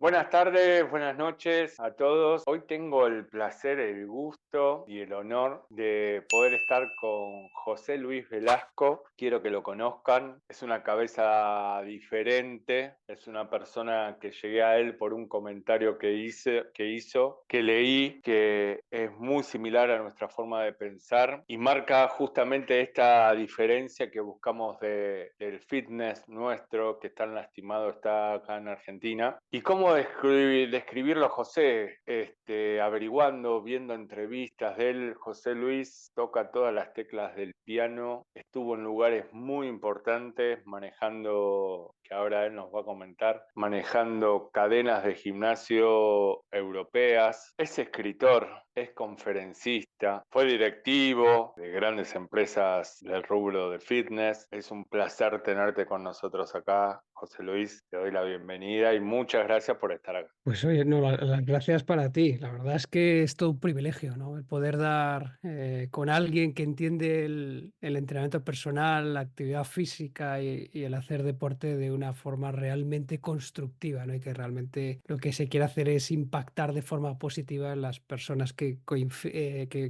Buenas tardes, buenas noches a todos. Hoy tengo el placer, el gusto y el honor de poder estar con José Luis Velasco. Quiero que lo conozcan. Es una cabeza diferente. Es una persona que llegué a él por un comentario que leí, que es muy similar a nuestra forma de pensar y marca justamente esta diferencia que buscamos del fitness nuestro, que tan lastimado está acá en Argentina. ¿Y cómo describirlo, José? Averiguando, viendo entrevistas de él, José Luis toca todas las teclas del piano, estuvo en lugares muy importantes, manejando, que ahora él nos va a comentar, manejando cadenas de gimnasio europeas, es escritor, es conferencista, fue directivo de grandes empresas del rubro de fitness. Es un placer tenerte con nosotros acá, José Luis. Te doy la bienvenida y muchas gracias por estar acá. Pues oye, no, las gracias para ti. La verdad es que es todo un privilegio, ¿no? El poder dar con alguien que entiende el entrenamiento personal, la actividad física y el hacer deporte de una forma realmente constructiva, ¿no? Y que realmente lo que se quiere hacer es impactar de forma positiva en las personas que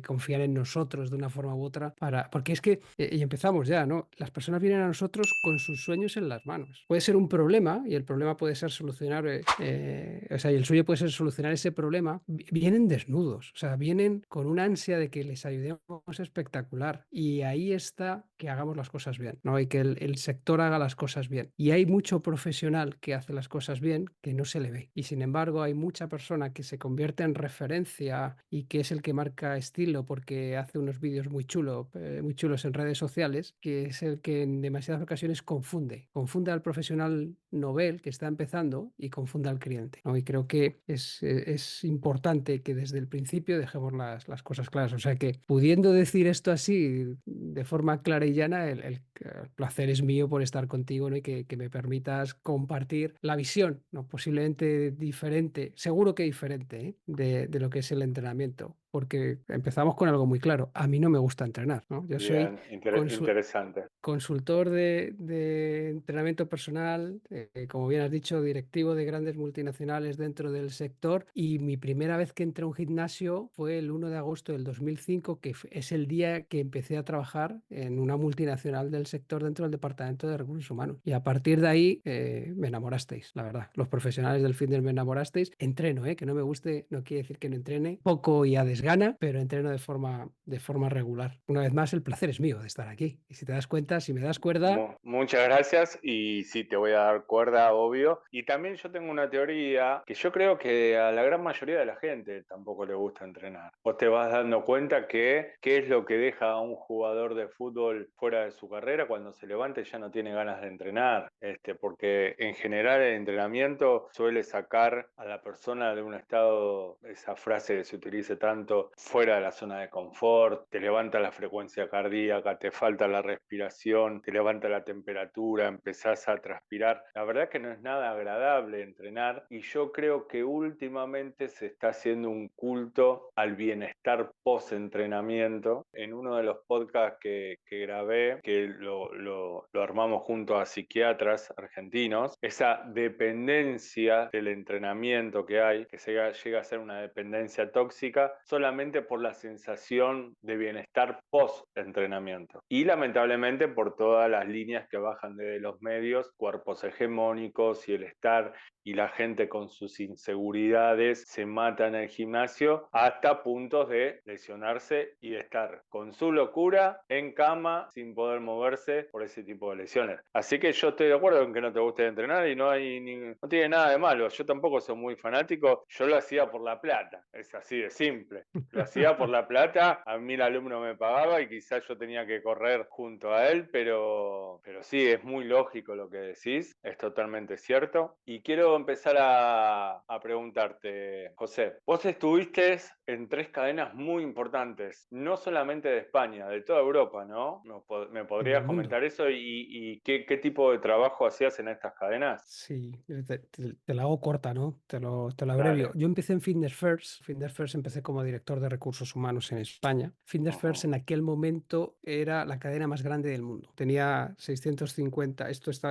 confían en nosotros de una forma u otra. Porque es que, y empezamos ya, ¿no? Las personas vienen a nosotros con sus sueños en las manos. Puede ser un problema y el problema puede ser solucionar, o sea, y el suyo puede ser solucionar ese problema. Vienen desnudos, o sea, vienen con una ansia de que les ayudemos espectacular. Y ahí está que hagamos las cosas bien, ¿no? Y que el sector haga las cosas bien. Y hay mucho profesional que hace las cosas bien que no se le ve. Y sin embargo, hay mucha persona que se convierte en referencia y que es el que marca estilo porque hace unos vídeos muy chulos en redes sociales, que es el que en demasiadas ocasiones confunde al profesional novel que está empezando y confunde al cliente, ¿no? Y creo que es importante que desde el principio dejemos las cosas claras. O sea que pudiendo decir esto así de forma clara y llana, el placer es mío por estar contigo, ¿no? Y que me permitas compartir la visión, ¿no? Posiblemente diferente, seguro que diferente, ¿eh? De lo que es el entrenamiento. Porque empezamos con algo muy claro. A mí no me gusta entrenar, ¿no? Yo soy Bien, consu- interesante. consultor de entrenamiento personal, como bien has dicho, directivo de grandes multinacionales dentro del sector. Y mi primera vez que entré a un gimnasio fue el 1 de agosto del 2005, que es el día que empecé a trabajar en una multinacional del sector dentro del departamento de recursos humanos. Y a partir de ahí me enamorasteis, la verdad. Los profesionales del fitness me enamorasteis. Entreno, que no me guste, no quiere decir que no entrene. Poco y a desgana, pero entreno de forma regular. Una vez más, el placer es mío de estar aquí. Y si te das cuenta, si me das cuerda. Muchas gracias y sí, te voy a dar cuerda, obvio. Y también yo tengo una teoría que yo creo que a la gran mayoría de la gente tampoco le gusta entrenar. Vos te vas dando cuenta que qué es lo que deja a un jugador de fútbol fuera de su carrera cuando se levanta y ya no tiene ganas de entrenar. Porque en general el entrenamiento suele sacar a la persona de un estado, esa frase que se utiliza tanto, fuera de la zona de confort, te levanta la frecuencia cardíaca, te falta la respiración, te levanta la temperatura, empezás a transpirar. La verdad que no es nada agradable entrenar y yo creo que últimamente se está haciendo un culto al bienestar post-entrenamiento. En uno de los podcasts que grabé, que lo armamos junto a psiquiatras argentinos, esa dependencia del entrenamiento que hay, que llega a ser una dependencia tóxica solamente por la sensación de bienestar post-entrenamiento. Y lamentablemente por todas las líneas que bajan de los medios, cuerpos hegemónicos y el estar y la gente con sus inseguridades se mata en el gimnasio hasta puntos de lesionarse y de estar con su locura en cama sin poder moverse por ese tipo de lesiones. Así que yo estoy de acuerdo en que no te guste entrenar y no tiene nada de malo. Yo tampoco soy muy fanático, yo lo hacía por la plata, es así de simple. Lo hacía por la plata, a mí el alumno me pagaba y quizás yo tenía que correr junto a él, pero sí, es muy lógico lo que decís, es totalmente cierto. Y quiero empezar a preguntarte, José, vos estuviste en tres cadenas muy importantes, no solamente de España, de toda Europa, ¿no? ¿Me podrías Del mundo. comentar eso y qué tipo de trabajo hacías en estas cadenas? Sí, te la hago corta, ¿no? Te lo abrevio. Dale, Yo empecé en Fitness First. Fitness First empecé como director de recursos humanos en España. Finder First Ujú. en aquel momento era la cadena más grande del mundo. Tenía 650,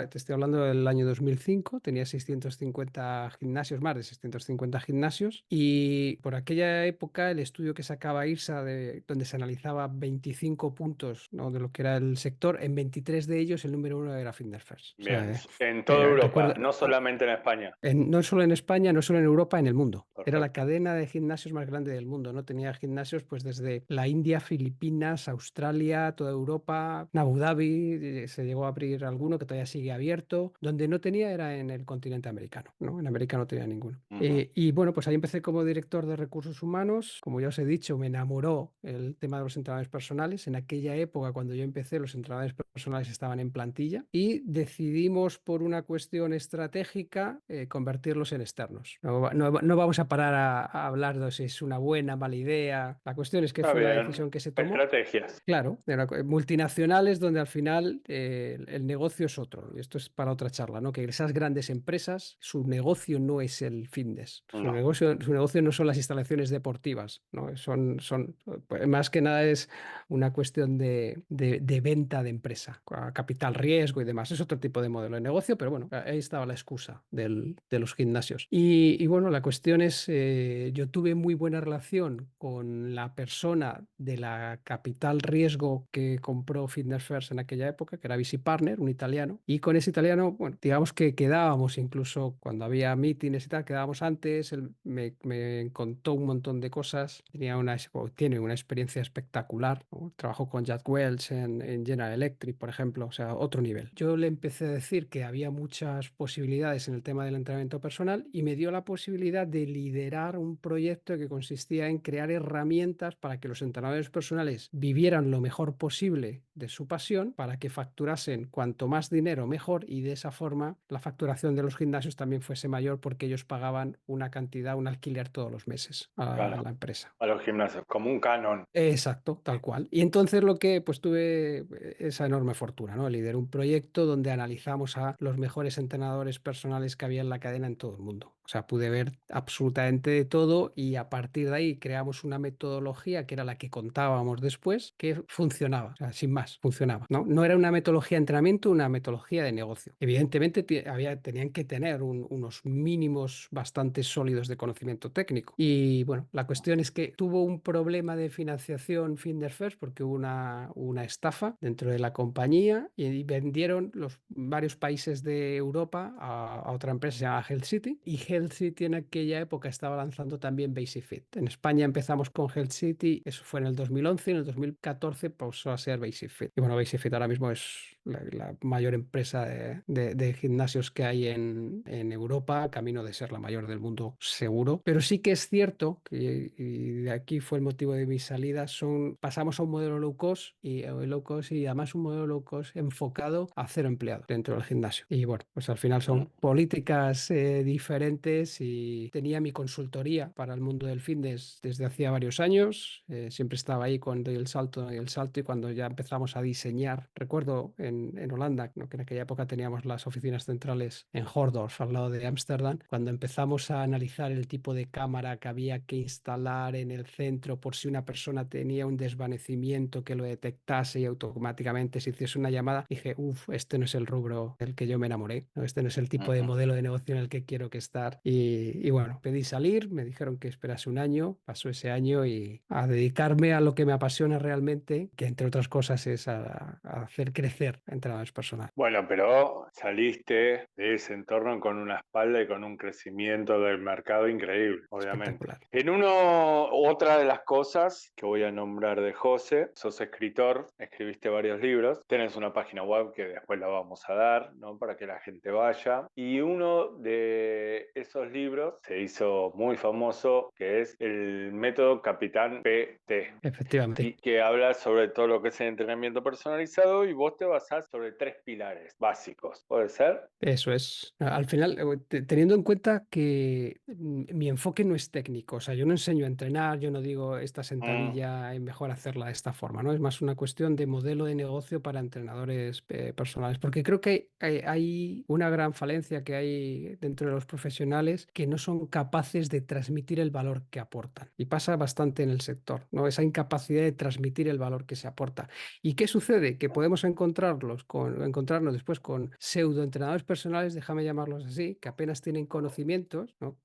te estoy hablando del año 2005, tenía 650 gimnasios, más de 650 gimnasios, y por aquella época el estudio que sacaba IRSA, donde se analizaba 25 puntos, ¿no?, de lo que era el sector, en 23 de ellos el número uno era Finder First. O Bien, sea, en toda Europa, recuerda, no solamente en España. no solo en España, no solo en Europa, en el mundo. Era la Perfecto. cadena de gimnasios más grande del mundo, ¿no? Tenía gimnasios pues desde la India, Filipinas, Australia, toda Europa, Abu Dhabi, se llegó a abrir alguno que todavía sigue abierto. Donde no tenía era en el continente americano, ¿no? En América no tenía ninguno. Ujú. Y bueno, pues ahí empecé como director de recursos humanos. Como ya os he dicho, me enamoró el tema de los entrenadores personales. En aquella época, cuando yo empecé, los entrenadores personales estaban en plantilla y decidimos por una cuestión estratégica convertirlos en externos. No vamos a parar a hablar de si es una buena, mala idea. La cuestión es que Está fue la bien. decisión que se tomó. Estrategias. Claro, multinacionales donde al final el negocio es otro. Y esto es para otra charla, ¿no? Que esas grandes empresas, su negocio no es el fitness. No. Su negocio no son las instalaciones deportivas, ¿no? Pues, más que nada es una cuestión de venta de empresa, a capital riesgo y demás. Es otro tipo de modelo de negocio, pero bueno, ahí estaba la excusa de los gimnasios. Y bueno, la cuestión es, yo tuve muy buena relación con la persona de la capital riesgo que compró Fitness First en aquella época, que era VC Partner, un italiano. Y con ese italiano, bueno, digamos que quedábamos incluso cuando había mítines y tal, quedábamos antes. Él me contó un montón de cosas. Tiene una experiencia espectacular, ¿no? Trabajó con Jack Welch en General Electric, por ejemplo, o sea, otro nivel. Yo le empecé a decir que había muchas posibilidades en el tema del entrenamiento personal y me dio la posibilidad de liderar un proyecto que consistía en crear herramientas para que los entrenadores personales vivieran lo mejor posible de su pasión, para que facturasen cuanto más dinero mejor, y de esa forma la facturación de los gimnasios también fuese mayor porque ellos pagaban una cantidad, un alquiler todos los meses a Claro. la empresa. A los gimnasios, como un canon. Exacto, tal cual. Y entonces pues tuve esa enorme fortuna, ¿no? Lideré un proyecto donde analizamos a los mejores entrenadores personales que había en la cadena en todo el mundo. O sea, pude ver absolutamente de todo y a partir de ahí creamos una metodología que era la que contábamos después, que funcionaba, o sea, sin más, funcionaba, ¿no? No era una metodología de entrenamiento, una metodología de negocio. Evidentemente tenían que tener unos mínimos bastante sólidos de conocimiento técnico. Y bueno, la cuestión es que tuvo un problema de financiación Finder First porque hubo una estafa dentro de la compañía y vendieron los varios países de Europa a otra empresa, se llama Health City, y Health City en aquella época estaba lanzando también Basic-Fit. En España empezamos con Health City, eso fue en el 2011, en el 2014 pasó a ser Basic-Fit. Y bueno, Basic-Fit ahora mismo es la mayor empresa de gimnasios que hay en Europa, camino de ser la mayor del mundo seguro. Pero sí que es cierto que, y de aquí fue el motivo de mi salida, pasamos a un modelo low cost y además un modelo low cost enfocado a cero empleados dentro del gimnasio. Y bueno, pues al final Mm. son políticas diferentes, y tenía mi consultoría para el mundo del fitness desde hacía varios años. Siempre estaba ahí cuando doy el salto y cuando ya empezamos a diseñar. Recuerdo en Holanda, ¿no?, que en aquella época teníamos las oficinas centrales en Hordorf, al lado de Ámsterdam, cuando empezamos a analizar el tipo de cámara que había que instalar en el centro por si una persona tenía un desvanecimiento, que lo detectase y automáticamente se hiciese una llamada, dije, uff, este no es el rubro del que yo me enamoré, ¿no? Este no es el tipo de Ujú. modelo de negocio en el que quiero que estar. Y bueno, pedí salir, me dijeron que esperase un año, pasó ese año y a dedicarme a lo que me apasiona realmente, que entre otras cosas es a hacer crecer a entrenadores personales. Bueno, pero saliste de ese entorno con una espalda y con un crecimiento del mercado increíble, obviamente. Espectacular. Otra de las cosas que voy a nombrar de José, sos escritor, escribiste varios libros, tenés una página web que después la vamos a dar, ¿no?, para que la gente vaya. Y uno de esos libros se hizo muy famoso, que es el método Capitán PT. Efectivamente. Y que habla sobre todo lo que es el entrenamiento personalizado, y vos te vas basás sobre 3 pilares básicos. ¿Puede ser? Eso es. Al final, teniendo en cuenta que mi enfoque no es técnico, o sea, yo no enseño a entrenar, yo no digo esta Mm, sentadilla es mejor hacerla de esta forma, ¿no? Es más una cuestión de modelo de negocio para entrenadores personales, porque creo que hay una gran falencia que hay dentro de los profesionales que no son capaces de transmitir el valor que aportan. Y pasa bastante en el sector, ¿no? Esa incapacidad de transmitir el valor que se aporta. ¿Y qué sucede? Que podemos encontrarnos después con pseudoentrenadores personales, déjame llamarlos así, que apenas tienen conocimientos, ¿no?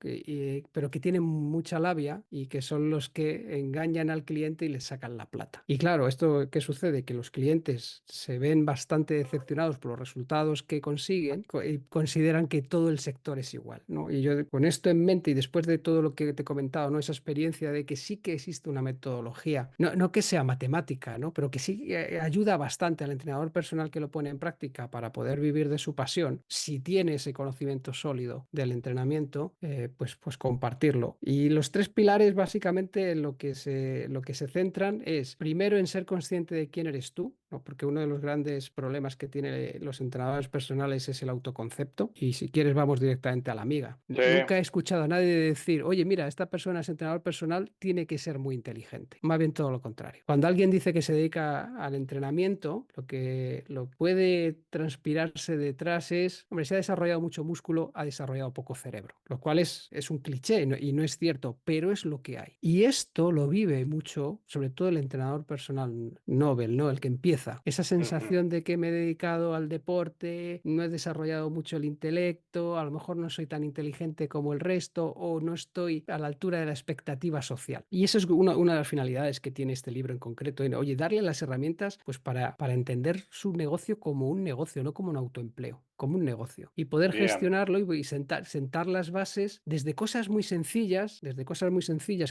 Pero que tienen mucha labia y que son los que engañan al cliente y les sacan la plata. Y claro, ¿esto qué sucede? Que los clientes se ven bastante decepcionados por los resultados que consiguen y consideran que todo el sector es igual, ¿no? Y yo con esto en mente y después de todo lo que te he comentado, ¿no? Esa experiencia de que sí que existe una metodología, no que sea matemática, ¿no? Pero que sí ayuda bastante al entrenador personal que lo pone en práctica para poder vivir de su pasión, si tiene ese conocimiento sólido del entrenamiento, pues compartirlo. Y los tres pilares básicamente en lo que se centran es primero en ser consciente de quién eres tú, ¿no? Porque uno de los grandes problemas que tienen los entrenadores personales es el autoconcepto. Y si quieres vamos directamente a la amiga. sí, Nunca he escuchado a nadie decir, oye, mira, esta persona es entrenador personal, tiene que ser muy inteligente. Más bien todo lo contrario. Cuando alguien dice que se dedica al entrenamiento, lo puede transpirarse detrás es, hombre, si ha desarrollado mucho músculo, ha desarrollado poco cerebro, lo cual es un cliché y no es cierto, pero es lo que hay. Y esto lo vive mucho, sobre todo el entrenador personal Nobel, ¿no? El que empieza. Esa ujú, sensación de que me he dedicado al deporte, no he desarrollado mucho el intelecto, a lo mejor no soy tan inteligente como el resto o no estoy a la altura de la expectativa social. Y eso es una de las finalidades que tiene este libro en concreto. Oye, darle las herramientas pues para entender su negocio como un negocio, no como un autoempleo, como un negocio. Y poder bien, gestionarlo y sentar las bases desde cosas muy sencillas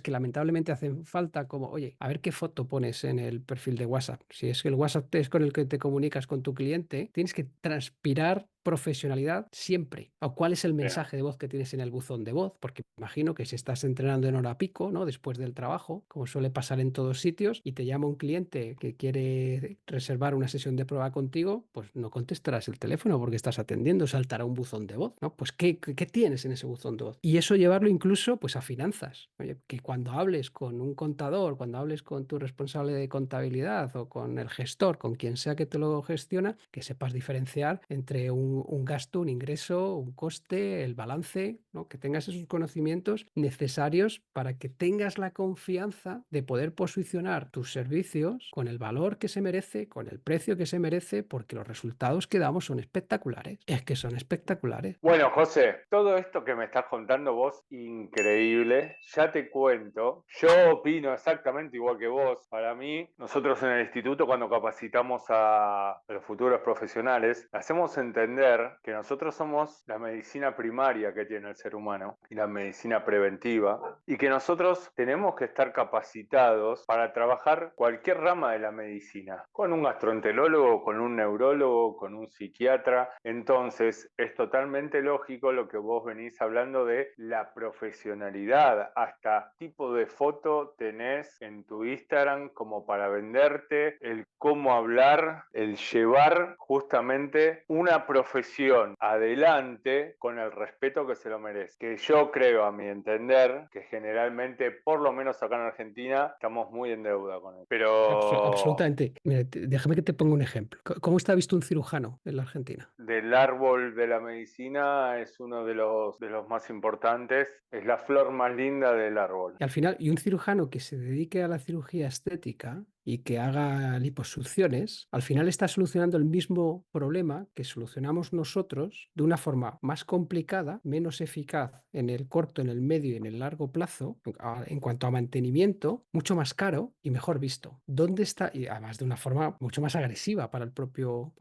que lamentablemente hacen falta, como, oye, a ver qué foto pones en el perfil de WhatsApp. Si es que el WhatsApp es con el que te comunicas con tu cliente, tienes que transpirar profesionalidad siempre. O cuál es el bien, mensaje de voz que tienes en el buzón de voz, porque imagino que si estás entrenando en hora pico, ¿no? Después del trabajo, como suele pasar en todos sitios, y te llama un cliente que quiere reservar una sesión de prueba contigo, pues no contestarás el teléfono porque estás atendiendo, saltará un buzón de voz, ¿no? Pues ¿qué tienes en ese buzón de voz? Y eso llevarlo incluso pues a finanzas. Oye, que cuando hables con un contador, cuando hables con tu responsable de contabilidad o con el gestor, con quien sea que te lo gestiona, que sepas diferenciar entre un gasto, un ingreso, un coste, el balance, ¿no? Que tengas esos conocimientos necesarios para que tengas la confianza de poder posicionar tus servicios con el valor que se merece, con el precio que se merece, porque los resultados que damos son espectaculares. Es que son espectaculares. bueno, José, todo esto que me estás contando vos, increíble. Ya te cuento, yo opino exactamente igual que vos. Para mí, nosotros en el instituto, cuando capacitamos a los futuros profesionales, hacemos entender que nosotros somos la medicina primaria que tiene el ser humano y la medicina preventiva, y que nosotros tenemos que estar capacitados para trabajar cualquier rama de la medicina, con un gastroenterólogo, con un neurólogo, con un psiquiatra. Entonces, es totalmente lógico lo que vos venís hablando de la profesionalidad, hasta tipo de foto tenés en tu Instagram como para venderte, el cómo hablar, el llevar justamente una profesión adelante con el respeto que se lo merece. Que yo creo, a mi entender, que generalmente, por lo menos acá en Argentina, estamos muy en deuda con él. Pero Absolutamente. Mira, déjame que te ponga un ejemplo. ¿Cómo está visto un cirujano en la Argentina? del árbol de la medicina es uno de los más importantes, es la flor más linda del árbol. Y al final, y un cirujano que se dedique a la cirugía estética y que haga liposucciones, al final está solucionando el mismo problema que solucionamos nosotros de una forma más complicada, menos eficaz en el corto, en el medio y en el largo plazo, en cuanto a mantenimiento, mucho más caro y mejor visto. ¿Dónde está? Y además de una forma mucho más agresiva para el propio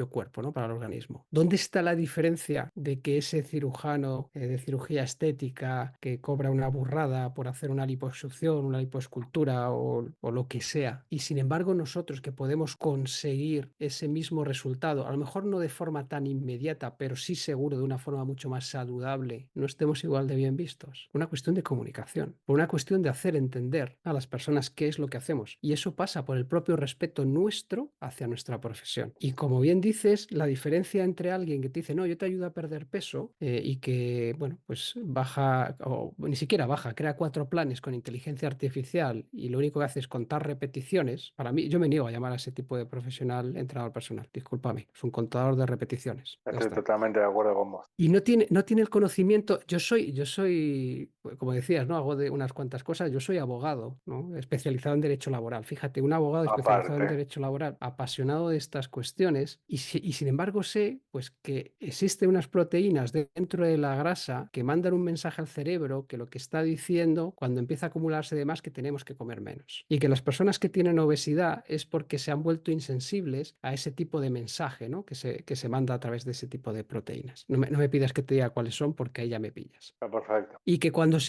cuerpo, ¿no? Para el organismo. ¿Dónde está la diferencia de que ese cirujano de cirugía estética que cobra una burrada por hacer una liposucción, una lipoescultura o lo que sea, Y sin embargo, nosotros que podemos conseguir ese mismo resultado, a lo mejor no de forma tan inmediata, pero sí seguro de una forma mucho más saludable, no estemos igual de bien vistos. Una cuestión de comunicación, por una cuestión de hacer entender a las personas qué es lo que hacemos. Y eso pasa por el propio respeto nuestro hacia nuestra profesión. Y como bien dices, la diferencia entre alguien que te dice, no, yo te ayudo a perder peso y que, bueno, pues baja, o ni siquiera baja, crea 4 planes con inteligencia artificial y lo único que hace es contar repeticiones. Para mí, yo me niego a llamar a ese tipo de profesional entrenador personal. Discúlpame, es un contador de repeticiones. Ya Estoy está. totalmente de acuerdo con vos. Y no tiene el conocimiento. Yo soy, como decías, ¿no? Hago de unas cuantas cosas. Yo soy abogado, ¿no? Especializado en derecho laboral. Fíjate, un abogado especializado en Aparte, derecho laboral, apasionado de estas cuestiones, y sin embargo sé, pues, que existen unas proteínas dentro de la grasa que mandan un mensaje al cerebro que lo que está diciendo cuando empieza a acumularse de más que tenemos que comer menos. Y que las personas que tienen obesidad es porque se han vuelto insensibles a ese tipo de mensaje, ¿no? Que se manda a través de ese tipo de proteínas. No me pidas que te diga cuáles son porque ahí ya me pillas. está perfecto. Y que cuando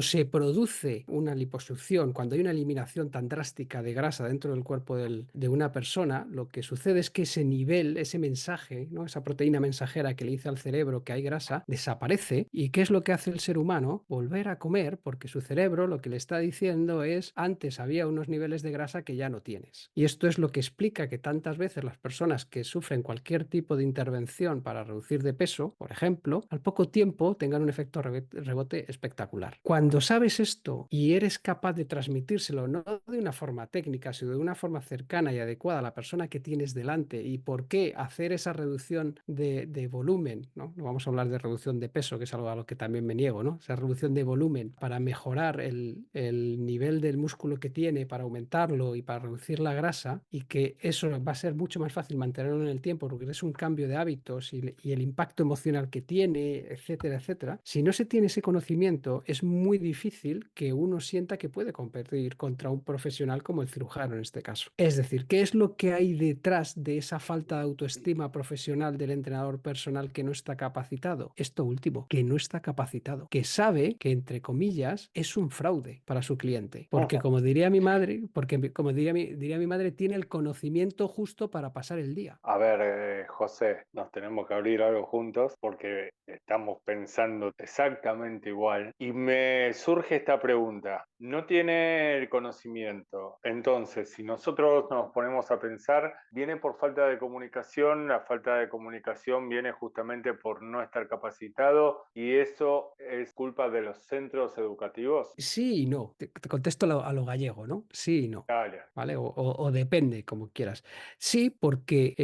se produce una liposucción, cuando hay una eliminación tan drástica de grasa dentro del cuerpo de una persona, lo que sucede es que ese nivel, ese mensaje, ¿no? Esa proteína mensajera que le dice al cerebro que hay grasa, desaparece. ¿Y qué es lo que hace el ser humano? Volver a comer porque su cerebro lo que le está diciendo es, antes había unos niveles de grasa que ya no tienes. Y esto es lo que explica que tantas veces las personas que sufren cualquier tipo de intervención para reducir de peso, por ejemplo, al poco tiempo tengan un efecto rebote espectacular. Cuando sabes esto y eres capaz de transmitírselo no de una forma técnica, sino de una forma cercana y adecuada a la persona que tienes delante y por qué hacer esa reducción de volumen, ¿no? No vamos a hablar de reducción de peso, que es algo a lo que también me niego, ¿no? Esa reducción de volumen para mejorar el nivel del músculo que tiene, para aumentarlo y para reducir la grasa, y que eso va a ser mucho más fácil mantenerlo en el tiempo porque es un cambio de hábitos y el impacto emocional que tiene, etcétera, etcétera. Si no se tiene ese conocimiento, es muy difícil que uno sienta que puede competir contra un profesional como el cirujano en este caso. Es decir, ¿qué es lo que hay detrás de esa falta de autoestima profesional del entrenador personal que no está capacitado? Esto último, que no está capacitado, que sabe que, entre comillas, es un fraude para su cliente. Porque como diría mi madre, diría mi madre, tiene el conocimiento justo para pasar el día. A ver, José, nos tenemos que abrir algo juntos porque estamos pensando exactamente igual. Y me surge esta pregunta. No tiene el conocimiento. Entonces, si nosotros nos ponemos a pensar, viene por falta de comunicación, la falta de comunicación viene justamente por no estar capacitado y eso es culpa de los centros educativos. Sí y no. Te contesto a lo gallego, ¿no? Sí y no. Dale, ¿Vale? O depende, como quieras. Sí, porque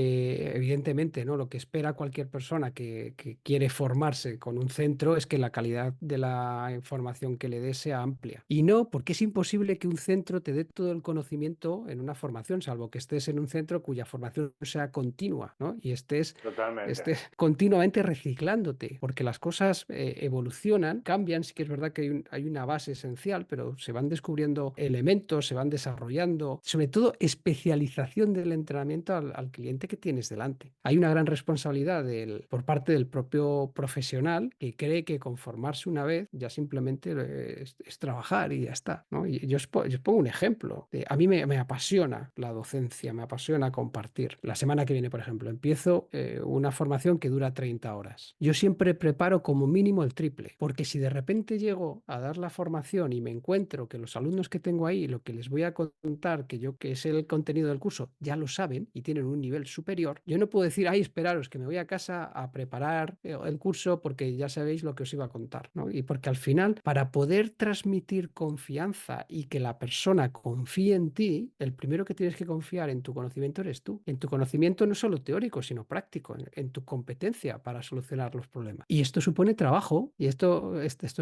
evidentemente, ¿no? Lo que espera cualquier persona que quiere formarse con un centro es que la calidad de la información que le dé sea amplia. Y no, porque es imposible que un centro te dé todo el conocimiento en una formación, salvo que estés en un centro cuya formación sea continua, ¿no? Y totalmente. estés continuamente reciclándote, porque las cosas evolucionan, cambian. Sí que es verdad que hay una base esencial, pero se van descubriendo elementos, se van desarrollando, sobre todo especialización del entrenamiento al cliente que tienes delante. Hay una gran responsabilidad por parte del propio profesional que cree que conformarse una vez ya simplemente es trabajar y ya está, ¿no? Y yo os pongo un ejemplo. A mí me apasiona la docencia, me apasiona compartir. La semana que viene, por ejemplo, empiezo una formación que dura 30 horas. Yo siempre preparo como mínimo el triple, porque si de repente llego a dar la formación y me encuentro que los alumnos que tengo ahí, lo que les voy a contar, que es el contenido del curso, ya lo saben y tienen un nivel superior, yo no puedo decir, ay, esperaros que me voy a casa a preparar el curso porque ya sabéis lo que os iba a contar, ¿no? Y porque al final, para poder transmitir confianza y que la persona confíe en ti, el primero que tienes que confiar en tu conocimiento eres tú. En tu conocimiento no solo teórico, sino práctico, en tu competencia para solucionar los problemas. Y esto supone trabajo, y esto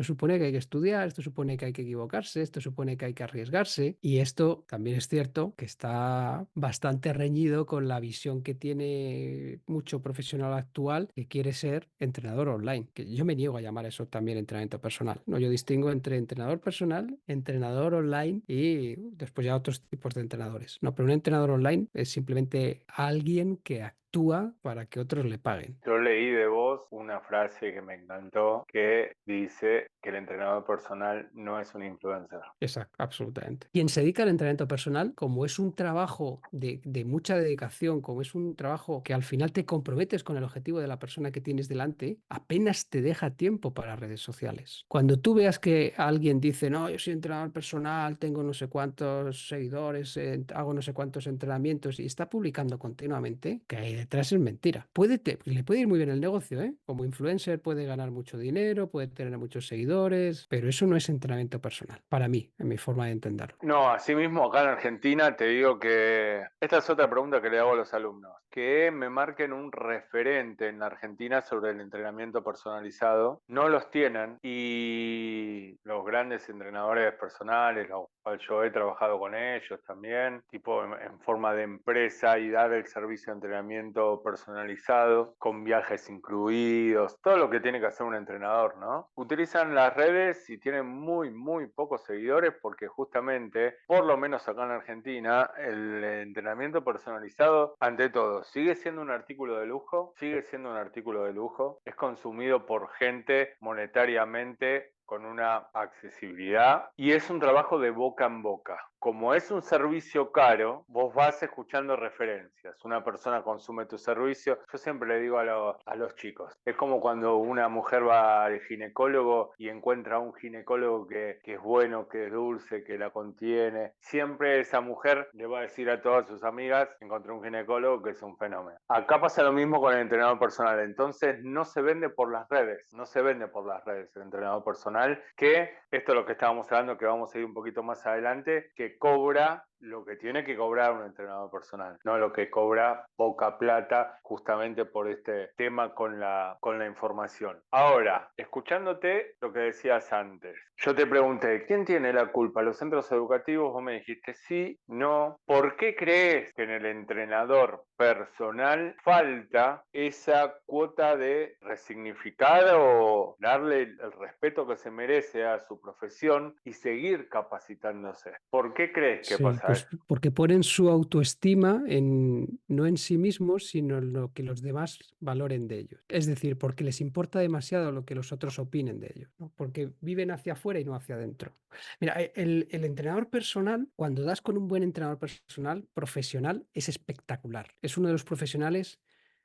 supone que hay que estudiar, esto supone que hay que equivocarse, esto supone que hay que arriesgarse, y esto también es cierto que está bastante reñido con la visión que tiene mucho profesional actual que quiere ser entrenador online, que yo me niego a llamar eso también entrenamiento personal. No, yo distingo entre entrenador personal, entrenador online y después ya otros tipos de entrenadores. No, pero un entrenador online es simplemente alguien que actúa actúa para que otros le paguen. Yo leí de vos una frase que me encantó que dice que el entrenador personal no es un influencer. Exacto, absolutamente. Quien se dedica al entrenamiento personal, como es un trabajo de mucha dedicación, como es un trabajo que al final te comprometes con el objetivo de la persona que tienes delante, apenas te deja tiempo para redes sociales. Cuando tú veas que alguien dice, no, yo soy entrenador personal, tengo no sé cuántos seguidores, hago no sé cuántos entrenamientos y está publicando continuamente, que ahí detrás es mentira. Le puede ir muy bien el negocio, ¿eh? Como influencer puede ganar mucho dinero, puede tener muchos seguidores, pero eso no es entrenamiento personal, para mí, en mi forma de entenderlo. No, así mismo acá en Argentina te digo que esta es otra pregunta que le hago a los alumnos, que me marquen un referente en la Argentina sobre el entrenamiento personalizado. No los tienen y los grandes entrenadores personales, los cuales yo he trabajado con ellos también, tipo en forma de empresa y dar el servicio de entrenamiento personalizado con viajes incluidos, todo lo que tiene que hacer un entrenador, ¿no? Utilizan las redes y tienen muy pocos seguidores porque justamente, por lo menos acá en Argentina, el entrenamiento personalizado, ante todo, sigue siendo un artículo de lujo, sigue siendo un artículo de lujo, es consumido por gente monetariamente con una accesibilidad y es un trabajo de boca en boca. Como es un servicio caro, vos vas escuchando referencias. Una persona consume tu servicio. Yo siempre le digo a los chicos, es como cuando una mujer va al ginecólogo y encuentra a un ginecólogo que es bueno, que es dulce, que la contiene. Siempre esa mujer le va a decir a todas sus amigas, encontré un ginecólogo que es un fenómeno. Acá pasa lo mismo con el entrenador personal. Entonces no se vende por las redes, no se vende por las redes el entrenador personal, que esto es lo que estábamos hablando, que vamos a ir un poquito más adelante, que cobra lo que tiene que cobrar un entrenador personal, no lo que cobra poca plata justamente por este tema con la información. Ahora, escuchándote lo que decías antes, yo te pregunté, ¿quién tiene la culpa? ¿Los centros educativos? Vos me dijiste sí, no. ¿Por qué crees que en el entrenador personal falta esa cuota de resignificar o darle el respeto que se merece a su profesión y seguir capacitándose? ¿Por qué crees que Sí, pasa pues eso? porque ponen su autoestima no en sí mismos, sino en lo que los demás valoren de ellos. Es decir, porque les importa demasiado lo que los otros opinen de ellos, ¿no? Porque viven hacia afuera y no hacia adentro. Mira, el entrenador personal, cuando das con un buen entrenador personal, profesional, es espectacular. Es uno de los profesionales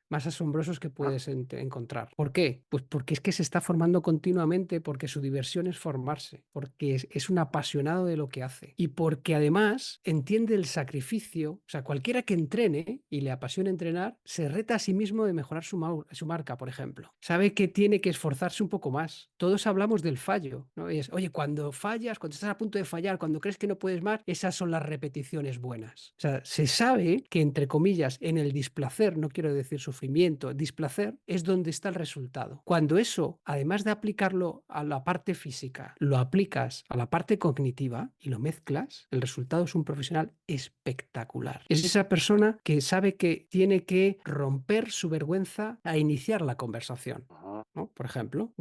más asombrosos que puedes encontrar. ¿Por qué? Pues porque es que se está formando continuamente, porque su diversión es formarse, porque es un apasionado de lo que hace y porque además entiende el sacrificio. O sea, cualquiera que entrene y le apasione entrenar, se reta a sí mismo de mejorar su marca, por ejemplo. Sabe que tiene que esforzarse un poco más. Todos hablamos del fallo, ¿no? Y es, oye, cuando fallas, cuando estás a punto de fallar, cuando crees que no puedes más, esas son las repeticiones buenas. O sea, se sabe que, entre comillas, en el displacer, no quiero decir sufrimiento, displacer es donde está el resultado. Cuando eso, además de aplicarlo a la parte física, lo aplicas a la parte cognitiva y lo mezclas, el resultado es un profesional espectacular. Es esa persona que sabe que tiene que romper su vergüenza a iniciar la conversación. Ajá. ¿No? Por ejemplo,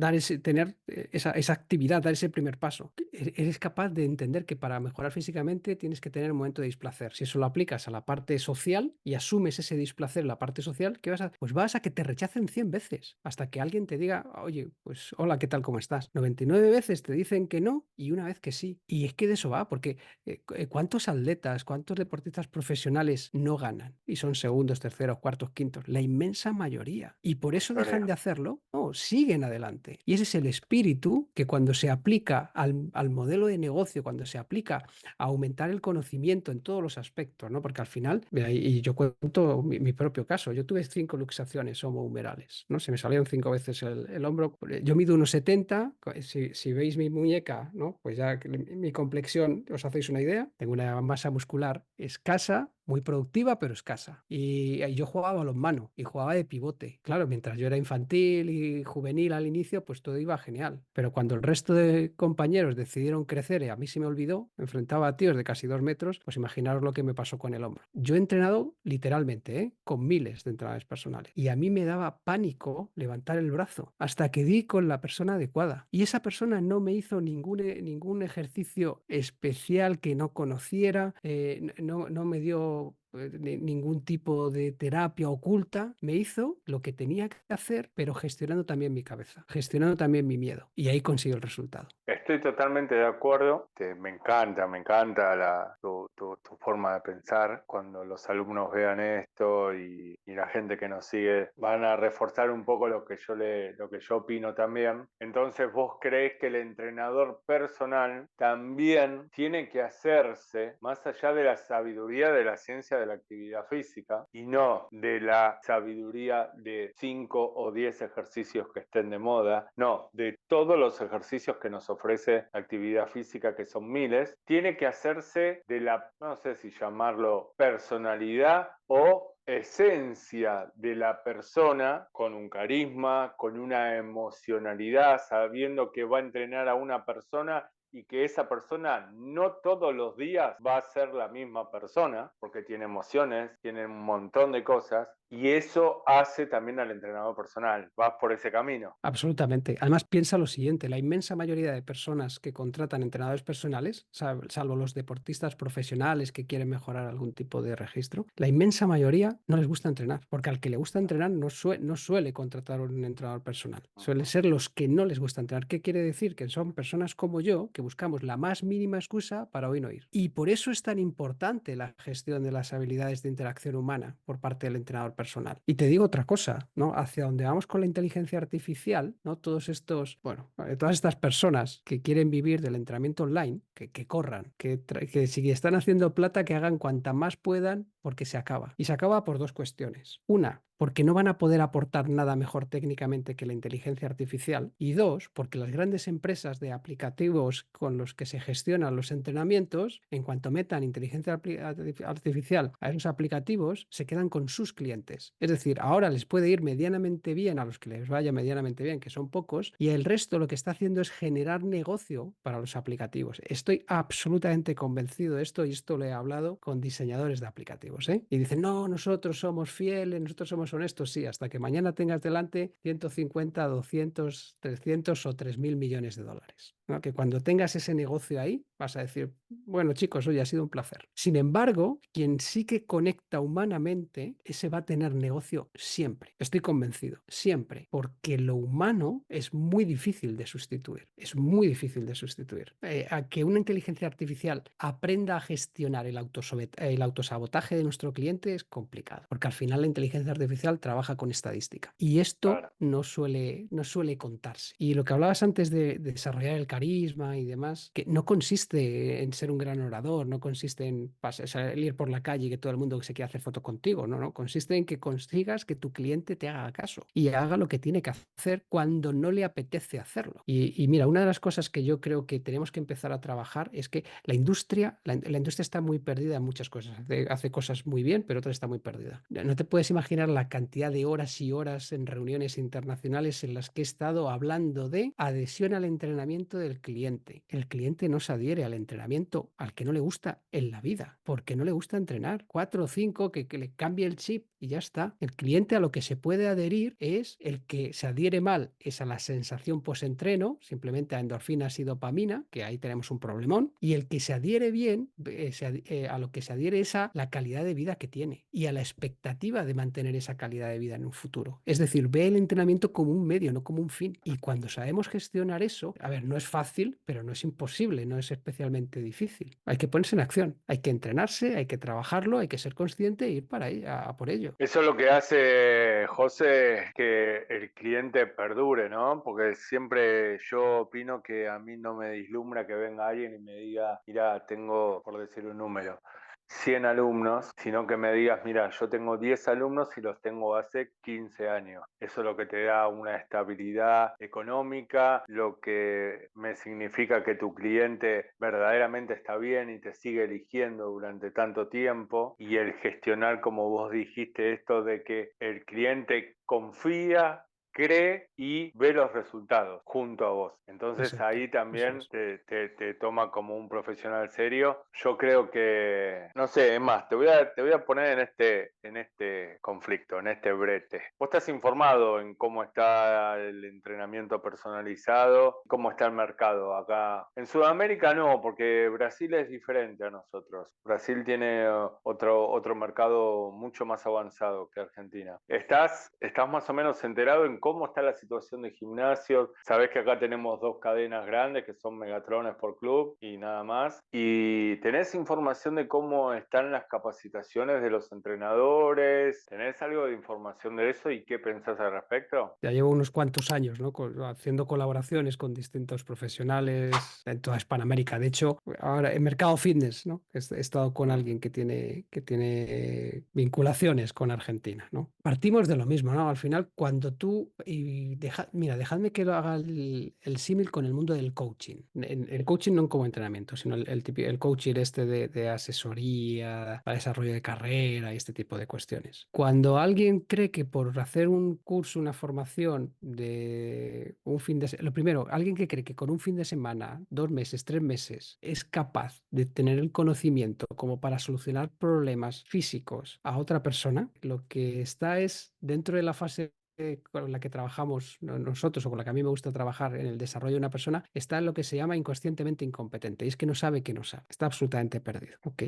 tener esa actividad, dar ese primer paso. Eres capaz de entender que para mejorar físicamente tienes que tener un momento de displacer. Si eso lo aplicas a la parte social y asumes ese displacer en la parte social, ¿qué vas a? Pues vas a que te rechacen 100 veces hasta que alguien te diga, oye, pues hola, ¿qué tal? ¿Cómo estás? 99 veces te dicen que no y una vez que sí. Y es que de eso va, porque ¿cuántos atletas, cuántos deportistas profesionales no ganan? Y son segundos, terceros, cuartos, quintos. La inmensa mayoría. Y por eso dejan de hacerlo. No, siguen adelante. Y ese es el espíritu que cuando se aplica al modelo de negocio, cuando se aplica a aumentar el conocimiento en todos los aspectos, ¿no? Porque al final, mira, y yo cuento mi propio caso, yo tuve 5 luxaciones homohumerales, ¿no? Se me salieron 5 veces el hombro. Yo mido 1,70, si veis mi muñeca, ¿no? Pues ya mi complexión, os hacéis una idea, tengo una masa muscular escasa, muy productiva, pero escasa. Y yo jugaba balonmano y jugaba de pivote. Claro, mientras yo era infantil y juvenil al inicio, pues todo iba genial. Pero cuando el resto de compañeros decidieron crecer y a mí se me olvidó, me enfrentaba a tíos de casi 2 metros, pues imaginaros lo que me pasó con el hombro. Yo he entrenado literalmente, con miles de entrenadores personales. Y a mí me daba pánico levantar el brazo hasta que di con la persona adecuada. Y esa persona no me hizo ningún ejercicio especial que no conociera, no me dio ningún tipo de terapia oculta, me hizo lo que tenía que hacer, pero gestionando también mi cabeza, gestionando también mi miedo. Y ahí consigo el resultado. Estoy totalmente de acuerdo. Me encanta tu forma de pensar. Cuando los alumnos vean esto y la gente que nos sigue van a reforzar un poco lo que yo opino también. Entonces, ¿vos creés que el entrenador personal también tiene que hacerse más allá de la sabiduría de la ciencia de la actividad física y no de la sabiduría de 5 o 10 ejercicios que estén de moda? No, de todos los ejercicios que nos ofrece actividad física, que son miles, tiene que hacerse de la, no sé si llamarlo personalidad o esencia de la persona, con un carisma, con una emocionalidad, sabiendo que va a entrenar a una persona y que esa persona no todos los días va a ser la misma persona, porque tiene emociones, tiene un montón de cosas, y eso hace también al entrenador personal. Vas por ese camino. Absolutamente. Además, piensa lo siguiente, la inmensa mayoría de personas que contratan entrenadores personales, salvo los deportistas profesionales que quieren mejorar algún tipo de registro, la inmensa mayoría no les gusta entrenar, porque al que le gusta entrenar no suele contratar un entrenador personal. Suelen ser los que no les gusta entrenar. ¿Qué quiere decir? Que son personas como yo que buscamos la más mínima excusa para hoy no ir. Y por eso es tan importante la gestión de las habilidades de interacción humana por parte del entrenador personal. Y te digo otra cosa, ¿no? Hacia donde vamos con la inteligencia artificial, ¿no? Todos estos, bueno, todas estas personas que quieren vivir del entrenamiento online, que corran, que si están haciendo plata, que hagan cuanta más puedan porque se acaba. Y se acaba por dos cuestiones. Una, porque no van a poder aportar nada mejor técnicamente que la inteligencia artificial. Y dos, porque las grandes empresas de aplicativos con los que se gestionan los entrenamientos, en cuanto metan inteligencia artificial a esos aplicativos, se quedan con sus clientes. Es decir, ahora les puede ir medianamente bien a los que les vaya medianamente bien, que son pocos, y el resto lo que está haciendo es generar negocio para los aplicativos. Estoy absolutamente convencido de esto y esto lo he hablado con diseñadores de aplicativos, ¿eh? Y dicen, no, nosotros somos fieles, nosotros somos honestos, sí, hasta que mañana tengas delante 150, 200, 300 o 3.000 millones de dólares, ¿no? Que cuando tengas ese negocio ahí, vas a decir, bueno, chicos, hoy ha sido un placer. Sin embargo, quien sí que conecta humanamente, ese va a tener negocio siempre. Estoy convencido, siempre, porque lo humano es muy difícil de sustituir. Es muy difícil de sustituir. A que una inteligencia artificial aprenda a gestionar el autosabotaje de nuestro cliente es complicado, porque al final la inteligencia artificial trabaja con estadística y esto Claro. no suele contarse. Y lo que hablabas antes de desarrollar el carisma y demás, que no consiste en ser un gran orador, no consiste en salir por la calle y que todo el mundo se quiera hacer foto contigo, no, no, consiste en que consigas que tu cliente te haga caso y haga lo que tiene que hacer cuando no le apetece hacerlo. Y mira, una de las cosas que yo creo que tenemos que empezar a trabajar es que la industria está muy perdida en muchas cosas, hace cosas muy bien, pero otra está muy perdida. No te puedes imaginar la cantidad de horas y horas en reuniones internacionales en las que he estado hablando de adhesión al entrenamiento del cliente. El cliente no se adhiere al entrenamiento al que no le gusta en la vida, porque no le gusta entrenar. 4 o 5 que le cambie el chip y ya está. El cliente a lo que se puede adherir es el que se adhiere mal, es a la sensación post-entreno, simplemente a endorfinas y dopamina, que ahí tenemos un problemón, y el que se adhiere bien, a lo que se adhiere es a la calidad de vida que tiene y a la expectativa de mantener esa calidad de vida en un futuro. Es decir, ve el entrenamiento como un medio, no como un fin. Y cuando sabemos gestionar eso, a ver, no es fácil, pero no es imposible, no es especialmente difícil. Hay que ponerse en acción, hay que entrenarse, hay que trabajarlo, hay que ser consciente e ir para ahí, a por ello. Eso es lo que hace, José, que el cliente perdure, ¿no? Porque siempre yo opino que a mí no me vislumbra que venga alguien y me diga, mira, tengo, por decir un número, 100 alumnos, sino que me digas, mira, yo tengo 10 alumnos y los tengo hace 15 años. Eso es lo que te da una estabilidad económica, lo que me significa que tu cliente verdaderamente está bien y te sigue eligiendo durante tanto tiempo, y el gestionar, como vos dijiste, esto de que el cliente confía cree y ve los resultados junto a vos. Entonces Exacto, ahí eso también es. te toma como un profesional serio. Yo creo que, no sé, es más, te voy a poner en este conflicto, en este brete. Vos estás informado en cómo está el entrenamiento personalizado, cómo está el mercado acá. En Sudamérica no, porque Brasil es diferente a nosotros. Brasil tiene otro mercado mucho más avanzado que Argentina. ¿Estás más o menos enterado en cómo está la situación de gimnasios? Sabés que acá tenemos dos cadenas grandes que son Megatrones por club y nada más. ¿Y tenés información de cómo están las capacitaciones de los entrenadores? ¿Tenés algo de información de eso y qué pensás al respecto? Ya llevo unos cuantos años, ¿no? Haciendo colaboraciones con distintos profesionales en toda Hispanoamérica. De hecho, ahora en mercado fitness, ¿no? He estado con Mm. alguien que tiene vinculaciones con Argentina, ¿no? Partimos de lo mismo, ¿no? Al final, cuando tú, mira, dejadme que lo haga el símil con el mundo del coaching. El coaching no como entrenamiento, sino el coaching este de asesoría, para desarrollo de carrera y este tipo de cuestiones. Cuando alguien cree que por hacer un curso, una formación de un fin de semana, lo primero, alguien que cree que con un fin de semana, 2 meses, 3 meses, es capaz de tener el conocimiento como para solucionar problemas físicos a otra persona, lo que está es dentro de la fase con la que trabajamos nosotros o con la que a mí me gusta trabajar en el desarrollo de una persona, está en lo que se llama inconscientemente incompetente. Y es que no sabe que no sabe. Está absolutamente perdido. Ok.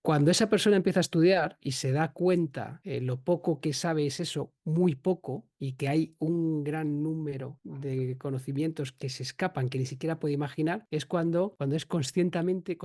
Cuando esa persona empieza a estudiar y se da cuenta lo poco que sabe es eso, muy poco, y que hay un gran número de conocimientos que se escapan, que ni siquiera puede imaginar, es cuando es conscientemente